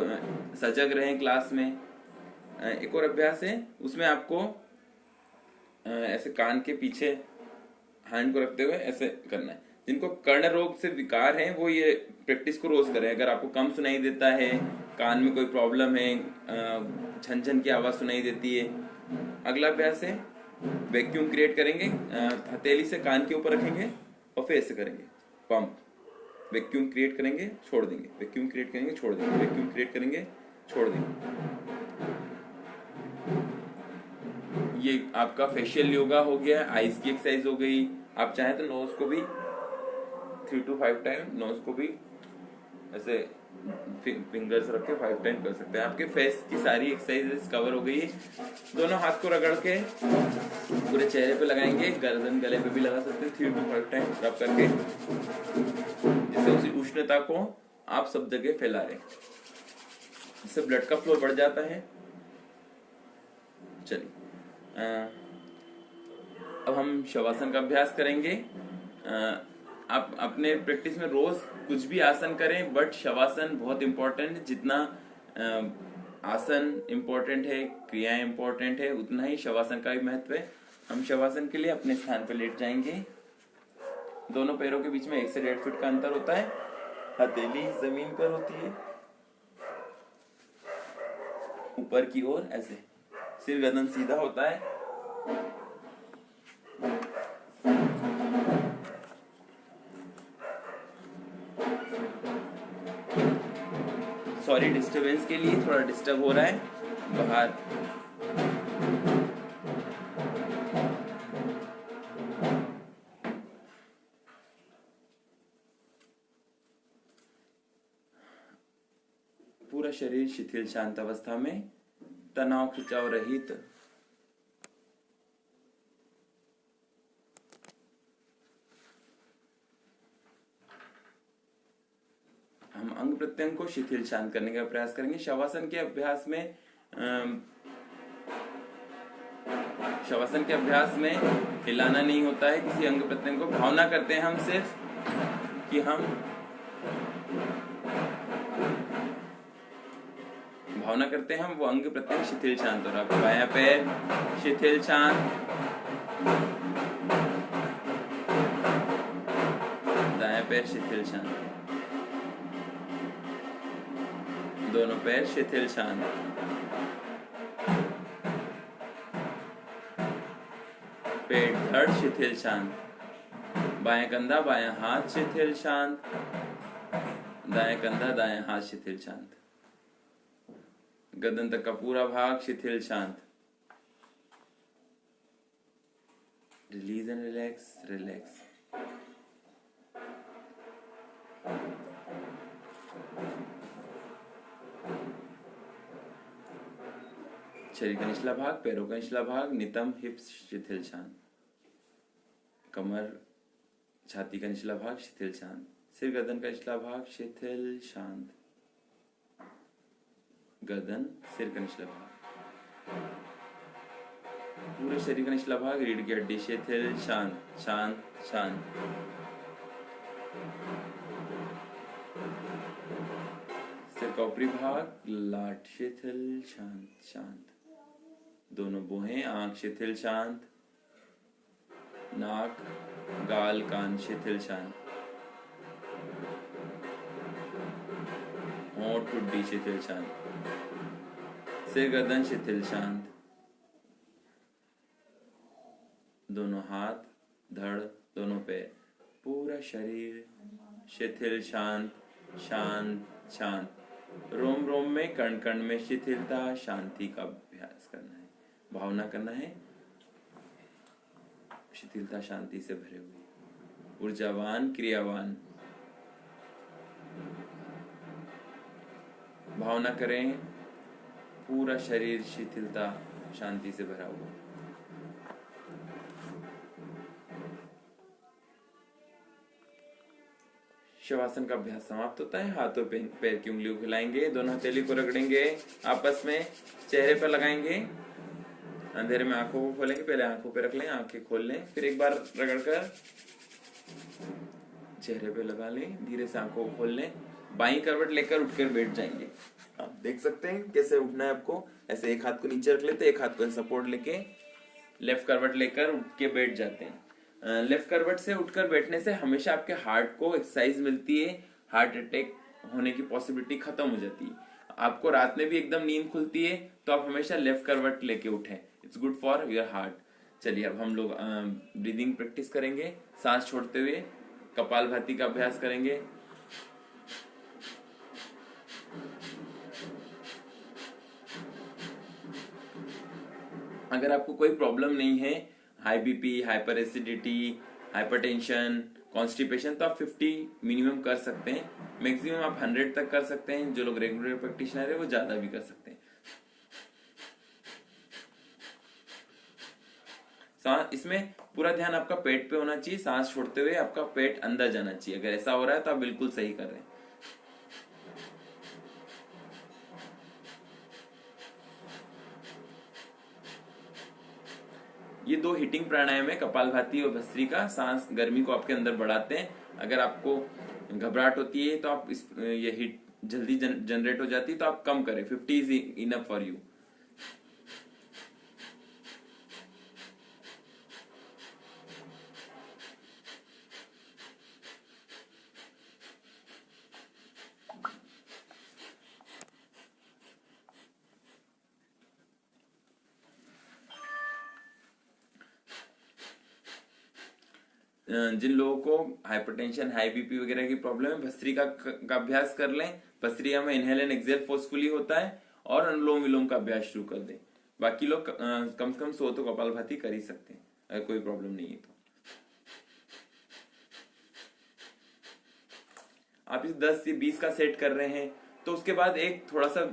सजग रहे क्लास में। एक और अभ्यास है, उसमें आपको ऐसे कान के पीछे हैंड को रखते हुए ऐसे करना है। जिनको कर्ण रोग से विकार है वो ये प्रैक्टिस को रोज करें। अगर आपको कम सुनाई देता है, कान में कोई प्रॉब्लम है, छन छन की आवाज सुनाई देती है, अगला अभ्यास है वैक्यूम क्रिएट करेंगे। हथेली से कान के ऊपर रखेंगे और फिर ऐसे करेंगे पंप। वैक्यूम क्रिएट करेंगे, छोड़ देंगे, वैक्यूम क्रिएट करेंगे, छोड़ देंगे, वैक्यूम क्रिएट करेंगे, छोड़ देंगे। ये आपका फेशियल योगा हो गया, आईज की एक्सरसाइज हो गई। आप चाहें तो नोज को भी 3 to 5 टाइम, नोज को भी ऐसे फिंगर्स रख के 5 टाइम कर सकते हैं। आपके फेस की सारी एक्सरसाइजेस कवर हो गई है। दोनों हाथ को रगड़ के पूरे चेहरे पे लगाएंगे, गर्दन गले पे भी लगा सकते हैं 3 to 5 टाइम रब करके, जिससे उसी उष्णता को आप सब जगह फैला रहे हैं, इससे ब्लड का फ्लो बढ़ जाता है। चलिए अब हम शवासन का अभ्यास करेंगे। आप अपने प्रैक्टिस में रोज कुछ भी आसन करें, बट शवासन बहुत इंपॉर्टेंट है। जितना आसन इंपॉर्टेंट है, क्रियाएं इंपॉर्टेंट है, उतना ही शवासन का भी महत्व है। हम शवासन के लिए अपने स्थान पर लेट जाएंगे। दोनों पैरों के बीच में 1 से 1.5 फीट का अंतर होता है। हथेली जमीन पर होती है, ऊपर की ओर ऐसे, सिर गर्दन सीधा होता है। सॉरी डिस्टरबेंस के लिए, थोड़ा डिस्टर्ब हो रहा है बाहर। पूरा शरीर शिथिल शांत अवस्था में, तनाव खिंचाव रहित। हम अंग प्रत्यंग को शिथिल शांत करने का प्रयास करेंगे। शवासन के अभ्यास में हिलाना नहीं होता है किसी अंग प्रत्यंग को। भावना करते हैं हम सिर्फ कि हम भावना करते हैं हम वो अंग प्रत्यंग शिथिल शांत हो रहा है। बायां पैर शिथिल शांत, दायां पैर शिथिल शांत, दोनों पैर शिथिल शांत, पेट धड़ शिथिल शांत, बायां कंधा बायां हाथ शिथिल शांत, दायां कंधा दायां हाथ शिथिल शांत, गर्दन तक का पूरा भाग शिथिल शांत। Release and relax, relax. शरीर का निचला भाग, पैरों का निचला भाग, नितंब हिप्स शिथिल शांत, कमर छाती का निचला भाग शिथिल शांत, सिर गर्दन का निचला भाग शिथिल शांत, गर्दन सिर का निचला भाग, पूरे शरीर का निचला भाग, रीढ़ की हड्डी शिथिल शांत शांत शांत, सिर का ऊपरी भाग, लाट शिथिल शांत शांत, दोनों भुहें, आंख शिथिल शांत, नाक, गाल, कान शिथिल शांत, होंठ, ठुड्डी शिथिल शांत, सिर गर्दन शिथिल शांत, दोनों हाथ, धड़, दोनों पैर, पूरा शरीर शिथिल शांत शांत शांत। रोम रोम में, कण कण में शिथिलता, शांति का अभ्यास करना है, भावना करना है शिथिलता शांति से भरे हुए, ऊर्जावान, क्रियावान। भावना करें पूरा शरीर शिथिलता शांति से भरा हुआ। शवासन का अभ्यास समाप्त होता है। हाथों पे पैर की उंगलियों को हिलाएंगे, दोनों हथेली को रगड़ेंगे, आपस में चेहरे पर लगाएंगे, अंधेरे में आंखों को खोलेंगे, पहले आंखों पे रख लें, आंखें खोल लें, फिर एक बार रगड़कर चेहरे पे लगा लें, धीरे से आंखों को खोल लें, बाईं करवट लेकर उठकर बैठ जाएंगे। आप देख सकते हैं कैसे उठना है आपको। ऐसे एक हाथ को नीचे रख लेते, एक हाथ को सपोर्ट लेके लेफ्ट करवट लेकर उठ के बैठ जाते हैं। लेफ्ट करवट से उठकर बैठने से हमेशा आपके हार्ट को एक्सरसाइज मिलती है, हार्ट अटैक होने की पॉसिबिलिटी खत्म हो जाती है। आपको रात में भी एकदम नींद खुलती है, तो आप हमेशा लेफ्ट करवट लेके उठें, it's good for your heart. चलिए अब हम लोग ब्रीदिंग प्रैक्टिस करेंगे। सांस छोड़ते हुए कपालभाति का अभ्यास करेंगे। अगर आपको कोई प्रॉब्लम नहीं है, high BP, hyper acidity, hypertension, constipation, तो आप 50 मिनिमम कर सकते हैं। मैक्सिमम आप 100 तक कर सकते हैं। जो लोग रेगुलर प्रैक्टिशनर है वो ज्यादा भी कर सकते हैं। इसमें पूरा ध्यान आपका पेट पे होना चाहिए। सांस छोड़ते हुए आपका पेट अंदर जाना चाहिए। अगर ऐसा हो रहा है तो आप बिल्कुल सही कर रहे हैं। ये 2 हीटिंग प्राणायाम है, कपालभाति और भस्त्रिका। सांस गर्मी को आपके अंदर बढ़ाते हैं। अगर आपको घबराहट होती है तो आप ये हीट जल्दी जनरेट हो जाती है, तो आप कम करें। 50 इज इनफ फॉर यू। जिन लोगों को हाइपरटेंशन, हाई बीपी वगैरह की प्रॉब्लम है, भस्त्रिका का अभ्यास कर लें। भस्त्रिका में इनहेल एंड एक्सहेल फोर्सफुली होता है, और अनुलोम विलोम का अभ्यास शुरू कर दें। बाकी लोग कम से कम 100 तो कपालभाति कर ही सकते हैं, अगर कोई प्रॉब्लम नहीं है तो। आप इस 10 से 20 का सेट कर रहे हैं, तो उसके बाद एक थोड़ा सा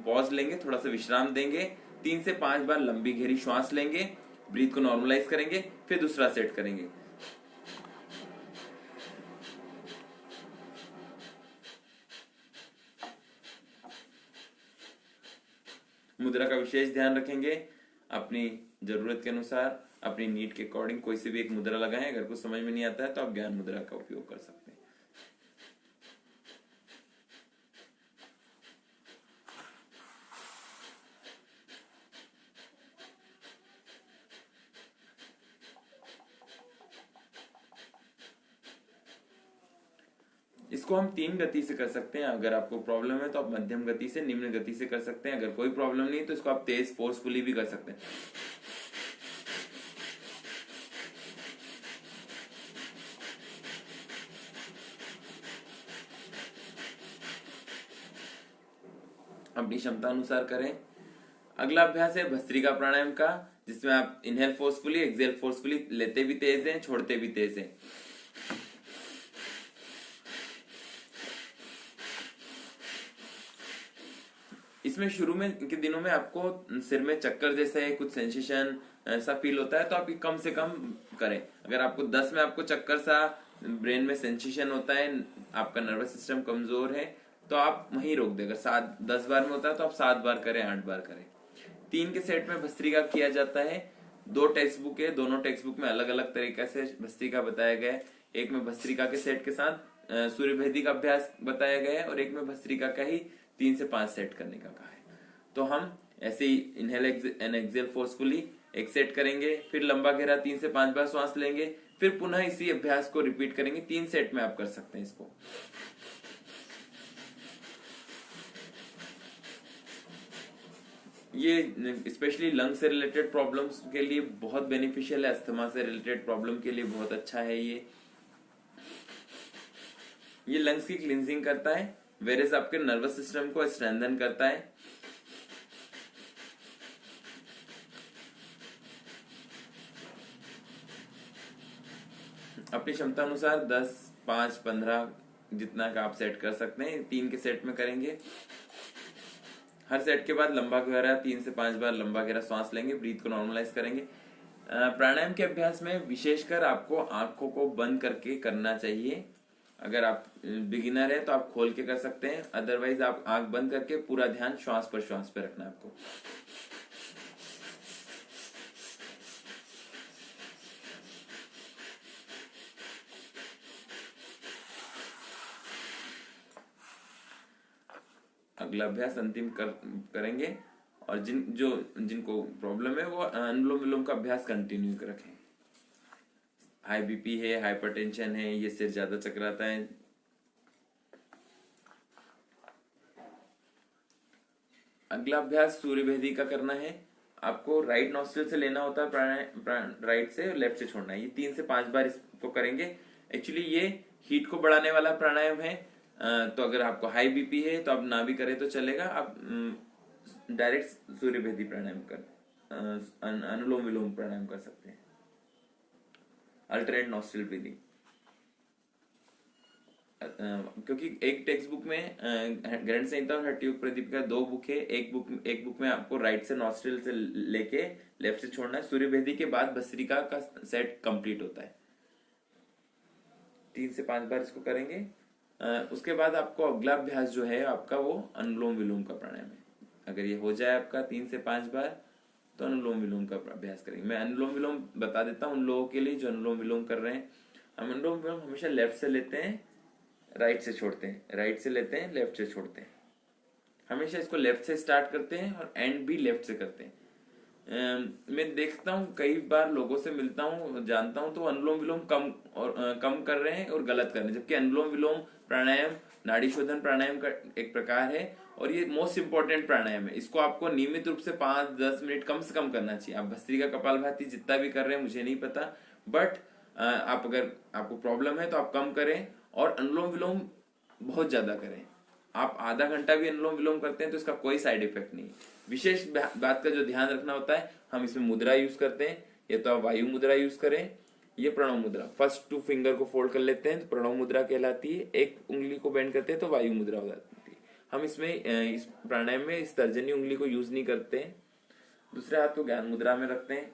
पॉज लेंगे, थोड़ा सा विश्राम देंगे, 3 से 5 बार लंबी गहरी श्वास लेंगे, ब्रीथ को नॉर्मलाइज करेंगे, फिर दूसरा सेट करेंगे। मुद्रा का विशेष ध्यान रखेंगे। अपनी जरूरत के अनुसार, अपनी नीड के अकॉर्डिंग कोई सी भी एक मुद्रा लगाएं। अगर कुछ समझ में नहीं आता है तो आप ज्ञान मुद्रा का उपयोग कर सकते हैं। इसको हम 3 गति से कर सकते हैं। अगर आपको प्रॉब्लम है तो आप मध्यम गति से, निम्न गति से कर सकते हैं। अगर कोई प्रॉब्लम नहीं तो इसको आप तेज फोर्सफुली भी कर सकते हैं। अपनी क्षमता अनुसार करें। अगला अभ्यास है भस्त्रिका प्राणायाम का, जिसमें आप इनहेल फोर्सफुली, एक्सहेल फोर्सफुली, लेते भी तेज हैं, छोड़ते भी तेज हैं। इसमें शुरू में के दिनों में आपको सिर में चक्कर जैसे कुछ सेंसेशन ऐसा फील होता है, तो आप कम से कम करें। अगर आपको 10 में आपको चक्कर सा, ब्रेन में सेंसेशन होता है, आपका नर्वस सिस्टम कमजोर है, तो आप वहीं रोक दें। अगर 10 बार में होता है तो आप 7 बार करें, 8 बार करें। 3 के सेट में भस्त्रिका किया जाता है। 2 टेक्स्ट बुक है, दोनों टेक्स्ट बुक में अलग अलग तरीके से भस्त्रिका बताया गया है। एक में भस्त्रिका के सेट के साथ सूर्य भेदी का अभ्यास बताया गया है, और एक में भस्त्रिका का ही 3 से 5 सेट करने का कहा है। तो हम ऐसे ही इनहेल एंड एक्सेल फोर्सफुली एक सेट करेंगे, फिर लंबा गहरा 3 से 5 बार श्वास लेंगे, फिर पुनः इसी अभ्यास को रिपीट करेंगे। 3 सेट में आप कर सकते हैं इसको। ये स्पेशली लंग से रिलेटेड प्रॉब्लम्स के लिए बहुत बेनिफिशियल है, अस्थमा से रिलेटेड प्रॉब्लम के लिए बहुत अच्छा है। ये लंग्स की क्लींजिंग करता है, वेरेज आपके नर्वस सिस्टम को स्ट्रेंथन करता है। अपनी क्षमता अनुसार 10, 5, 15 जितना का आप सेट कर सकते हैं। 3 के सेट में करेंगे। हर सेट के बाद लंबा गहरा 3 से 5 बार लंबा गहरा सांस लेंगे, ब्रीथ को नॉर्मलाइज करेंगे। प्राणायाम के अभ्यास में विशेषकर आपको आंखों को बंद करके करना चाहिए। अगर आप बिगिनर है तो आप खोल के कर सकते हैं, अदरवाइज आप आंख बंद करके पूरा ध्यान श्वास पर रखना है आपको। अगला अभ्यास अंतिम करेंगे, और जिनको प्रॉब्लम है वो अनुलोम विलोम का अभ्यास कंटिन्यू रखें। हाई बीपी है, हाइपरटेंशन है, ये सिर ज्यादा चकराता है, अगला अभ्यास सूर्य भेदी का करना है। आपको राइट नॉस्ट्रिल से लेना होता है प्राणायाम, राइट से, लेफ्ट से छोड़ना है। ये 3 से 5 बार इसको करेंगे। एक्चुअली ये हीट को बढ़ाने वाला प्राणायाम है, तो अगर आपको हाई बीपी है तो आप ना भी करें तो चलेगा। आप डायरेक्ट सूर्य भेदी प्राणायाम अनुलोम विलोम प्राणायाम कर सकते हैं, अल्टरनेट नॉस्ट्रिल ब्रीदिंग। क्योंकि एक टेक्स्ट बुक में ग्रंथ संहिता और हठयोग प्रदीपिका 2 बुक है। एक बुक में आपको राइट से नॉस्ट्रिल से लेके लेफ्ट से छोड़ना है। सूर्य भेदी के बाद भस्त्रिका का सेट कंप्लीट होता है। 3 से 5 बार इसको करेंगे। उसके बाद आपको अगला अभ्यास जो है आपका वो अनुलोम विलोम का प्राणायाम है। अगर ये हो जाए आपका 3 से 5 बार तो अनुलोम विलोम का अभ्यास करेंगे। मैं अनुलोम विलोम बता देता हूँ उन लोगों के लिए जो अनुलोम विलोम कर रहे हैं। हम अनुलोम विलोम हमेशा लेफ्ट से लेते हैं, राइट से छोड़ते हैं, राइट से लेते हैं, लेफ्ट से छोड़ते हैं। हमेशा इसको लेफ्ट से स्टार्ट करते हैं और एंड भी लेफ्ट से करते हैं। मैं देखता हूँ कई बार लोगों से मिलता हूँ, जानता हूँ, तो अनुलोम विलोम कम कर रहे हैं और गलत कर रहे हैं। जबकि अनुलोम विलोम प्राणायाम नाड़ी शोधन प्राणायाम का एक प्रकार है और ये मोस्ट इंपॉर्टेंट प्राणायाम है। इसको आपको नियमित रूप से 5-10 मिनट कम से कम करना चाहिए। आप भस्त्रिका कपालभाति जितना भी कर रहे हैं मुझे नहीं पता, बट आप अगर आपको प्रॉब्लम है तो आप कम करें और अनुलोम विलोम बहुत ज्यादा करें। आप आधा घंटा भी अनुलोम विलोम करते हैं तो इसका कोई साइड इफेक्ट नहीं। विशेष बात का जो ध्यान रखना होता है, हम इसमें मुद्रा यूज करते हैं, या तो आप वायु मुद्रा यूज करें, ये प्रणव मुद्रा। फर्स्ट 2 फिंगर को फोल्ड कर लेते हैं तो प्रणव मुद्रा कहलाती है। एक उंगली को बेंड करते हैं तो वायु मुद्रा हो जाती है। हम इसमें इस प्राणायाम में इस तर्जनी उंगली को यूज नहीं करते हैं। दूसरे हाथ को ज्ञान मुद्रा में रखते हैं।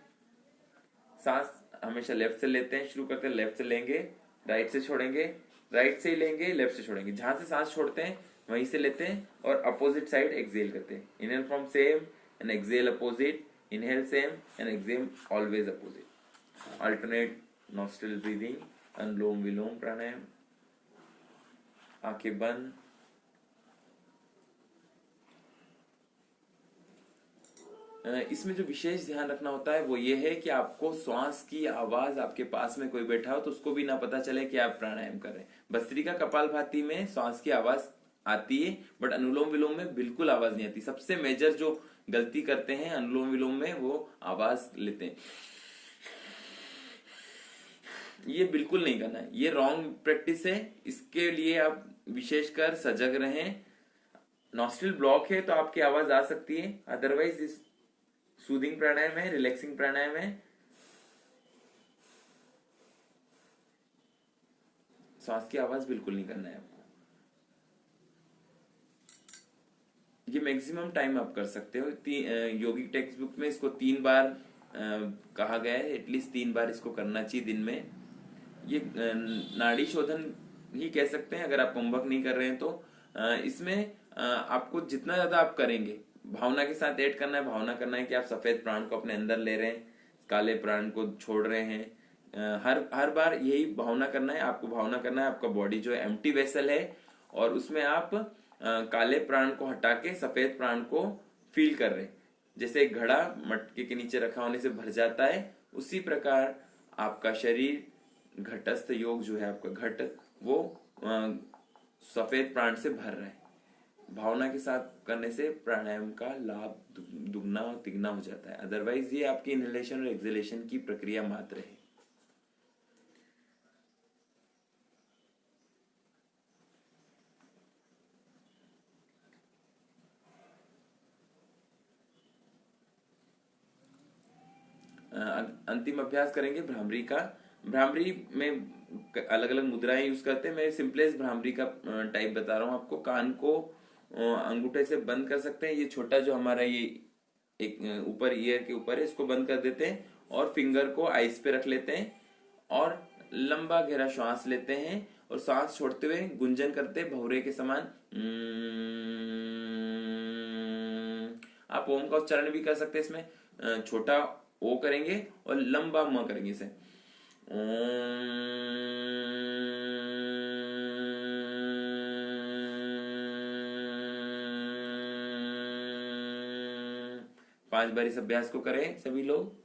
सांस हमेशा लेफ्ट से लेते हैं, शुरू करते हैं लेफ्ट से लेंगे, राइट से छोड़ेंगे, राइट से ही लेंगे, लेफ्ट से छोड़ेंगे। जहां से सांस छोड़ते हैं वहीं से लेते हैं और अपोजिट साइड एक्सेल करते हैं। Inhale from same and exhale opposite, inhale same and exhale always opposite. Alternate nostril breathing, anulom vilom pranayama. आंखें बंद। इसमें जो विशेष ध्यान रखना होता है वो ये है कि आपको श्वास की आवाज, आपके पास में कोई बैठा हो तो उसको भी ना पता चले कि आप प्राणायाम कर रहे हैं। भस्त्रिका कपालभाति में श्वास की आवाज आती है, बट अनुलोम विलोम में बिल्कुल आवाज नहीं आती। सबसे मेजर जो गलती करते हैं अनुलोम विलोम में वो आवाज लेते हैं। ये बिल्कुल नहीं करना है, ये रॉन्ग प्रैक्टिस है। इसके लिए आप विशेषकर सजग रहें। नॉस्ट्रिल ब्लॉक है तो आपकी आवाज आ सकती है, अदरवाइज इस सूदिंग प्राणायाम है, रिलैक्सिंग प्राणायाम है। श्वास की आवाज बिल्कुल नहीं करना है आपको। ये मैक्सिमम टाइम आप कर सकते हो। योगिक टेक्स्ट बुक में इसको 3 बार कहा गया है, एटलीस्ट 3 बार इसको करना चाहिए दिन में। ये नाड़ी शोधन ही कह सकते हैं अगर आप कुंभक नहीं कर रहे हैं तो। इसमें आपको जितना ज्यादा आप करेंगे, भावना के साथ ऐड करना है। भावना करना है कि आप सफेद प्राण को अपने अंदर ले रहे हैं, काले प्राण को छोड़ रहे हैं। हर बार यही भावना करना है आपको। भावना करना है आपका बॉडी जो है एम्प्टी वेसल है और उसमें आप काले प्राण को हटा के सफेद प्राण को फील कर रहे हैं। जैसे एक घड़ा मटके के नीचे रखा होने से भर जाता है, उसी प्रकार आपका शरीर घटस्थ योग जो है, आपका घट वो सफेद प्राण से भर रहा है। भावना के साथ करने से प्राणायाम का लाभ दुगना और तिगना हो जाता है। अदरवाइज ये आपकी इनहेलेशन और एक्सहेलेशन की प्रक्रिया मात्र है। अंतिम अभ्यास करेंगे भ्रामरी का। भ्रामरी में अलग अलग मुद्राएं यूज करते हैं। मैं सिंपलेस्ट भ्रामरी का टाइप बता रहा हूँ आपको। कान को अंगूठे से बंद कर सकते हैं। ये छोटा जो हमारा ये एक ऊपर ईयर के ऊपर है, इसको बंद कर देते हैं और फिंगर को आइस पे रख लेते हैं और लंबा गहरा श्वास लेते हैं और सांस छोड़ते हुए गुंजन करते हैं भौरे के समान। आप ओम का उच्चारण भी कर सकते हैं। इसमें छोटा ओ करेंगे और लंबा म करेंगे इसे। 5 बार इस अभ्यास को करें सभी लोग।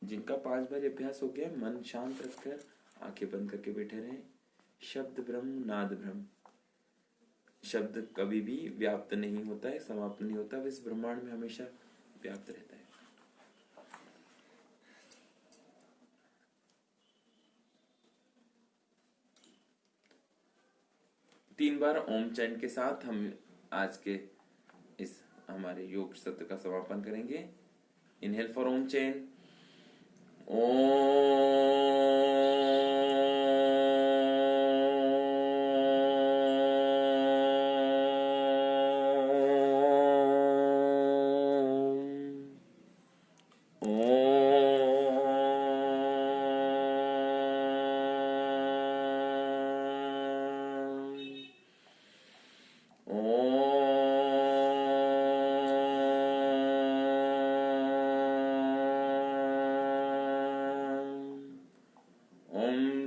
जिनका 5 बार अभ्यास हो गया, मन शांत रखकर आंखें बंद करके बैठे रहें। शब्द ब्रह्म, नाद ब्रह्म। शब्द कभी भी व्याप्त नहीं होता है, समाप्त नहीं होता, वो इस ब्रह्मांड में हमेशा व्याप्त रहता है। तीन बार ओम चैंट के साथ हम आज के इस हमारे योग सत्र का समापन करेंगे। इनहेल फॉर ओम चैन।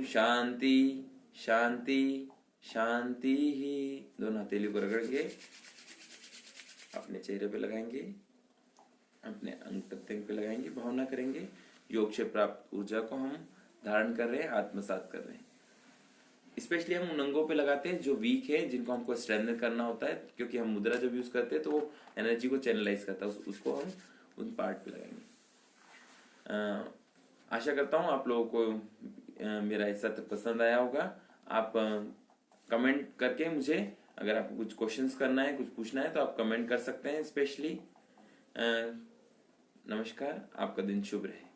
शांति शांति शांति ही। दोनों हथेलियों को रगड़ के अपने चेहरे पे लगाएंगे, अपने अंग प्रत्यंग पे लगाएंगे। भावना करेंगे योग से प्राप्त ऊर्जा को हम धारण कर रहे हैं, आत्मसात कर रहे हैं। स्पेशली हम उन अंगों पे लगाते हैं जो वीक है, जिनको हमको स्ट्रेंथन करना होता है, क्योंकि हम मुद्रा जब यूज करते हैं तो वो एनर्जी को चैनलाइज करता है, उसको हम उन पार्ट पे लगाएंगे। आशा करता हूँ आप लोगों को मेरा ये सत्र पसंद आया होगा। आप कमेंट करके मुझे, अगर आपको कुछ क्वेश्चंस करना है, कुछ पूछना है, तो आप कमेंट कर सकते हैं। स्पेशली नमस्कार, आपका दिन शुभ रहे।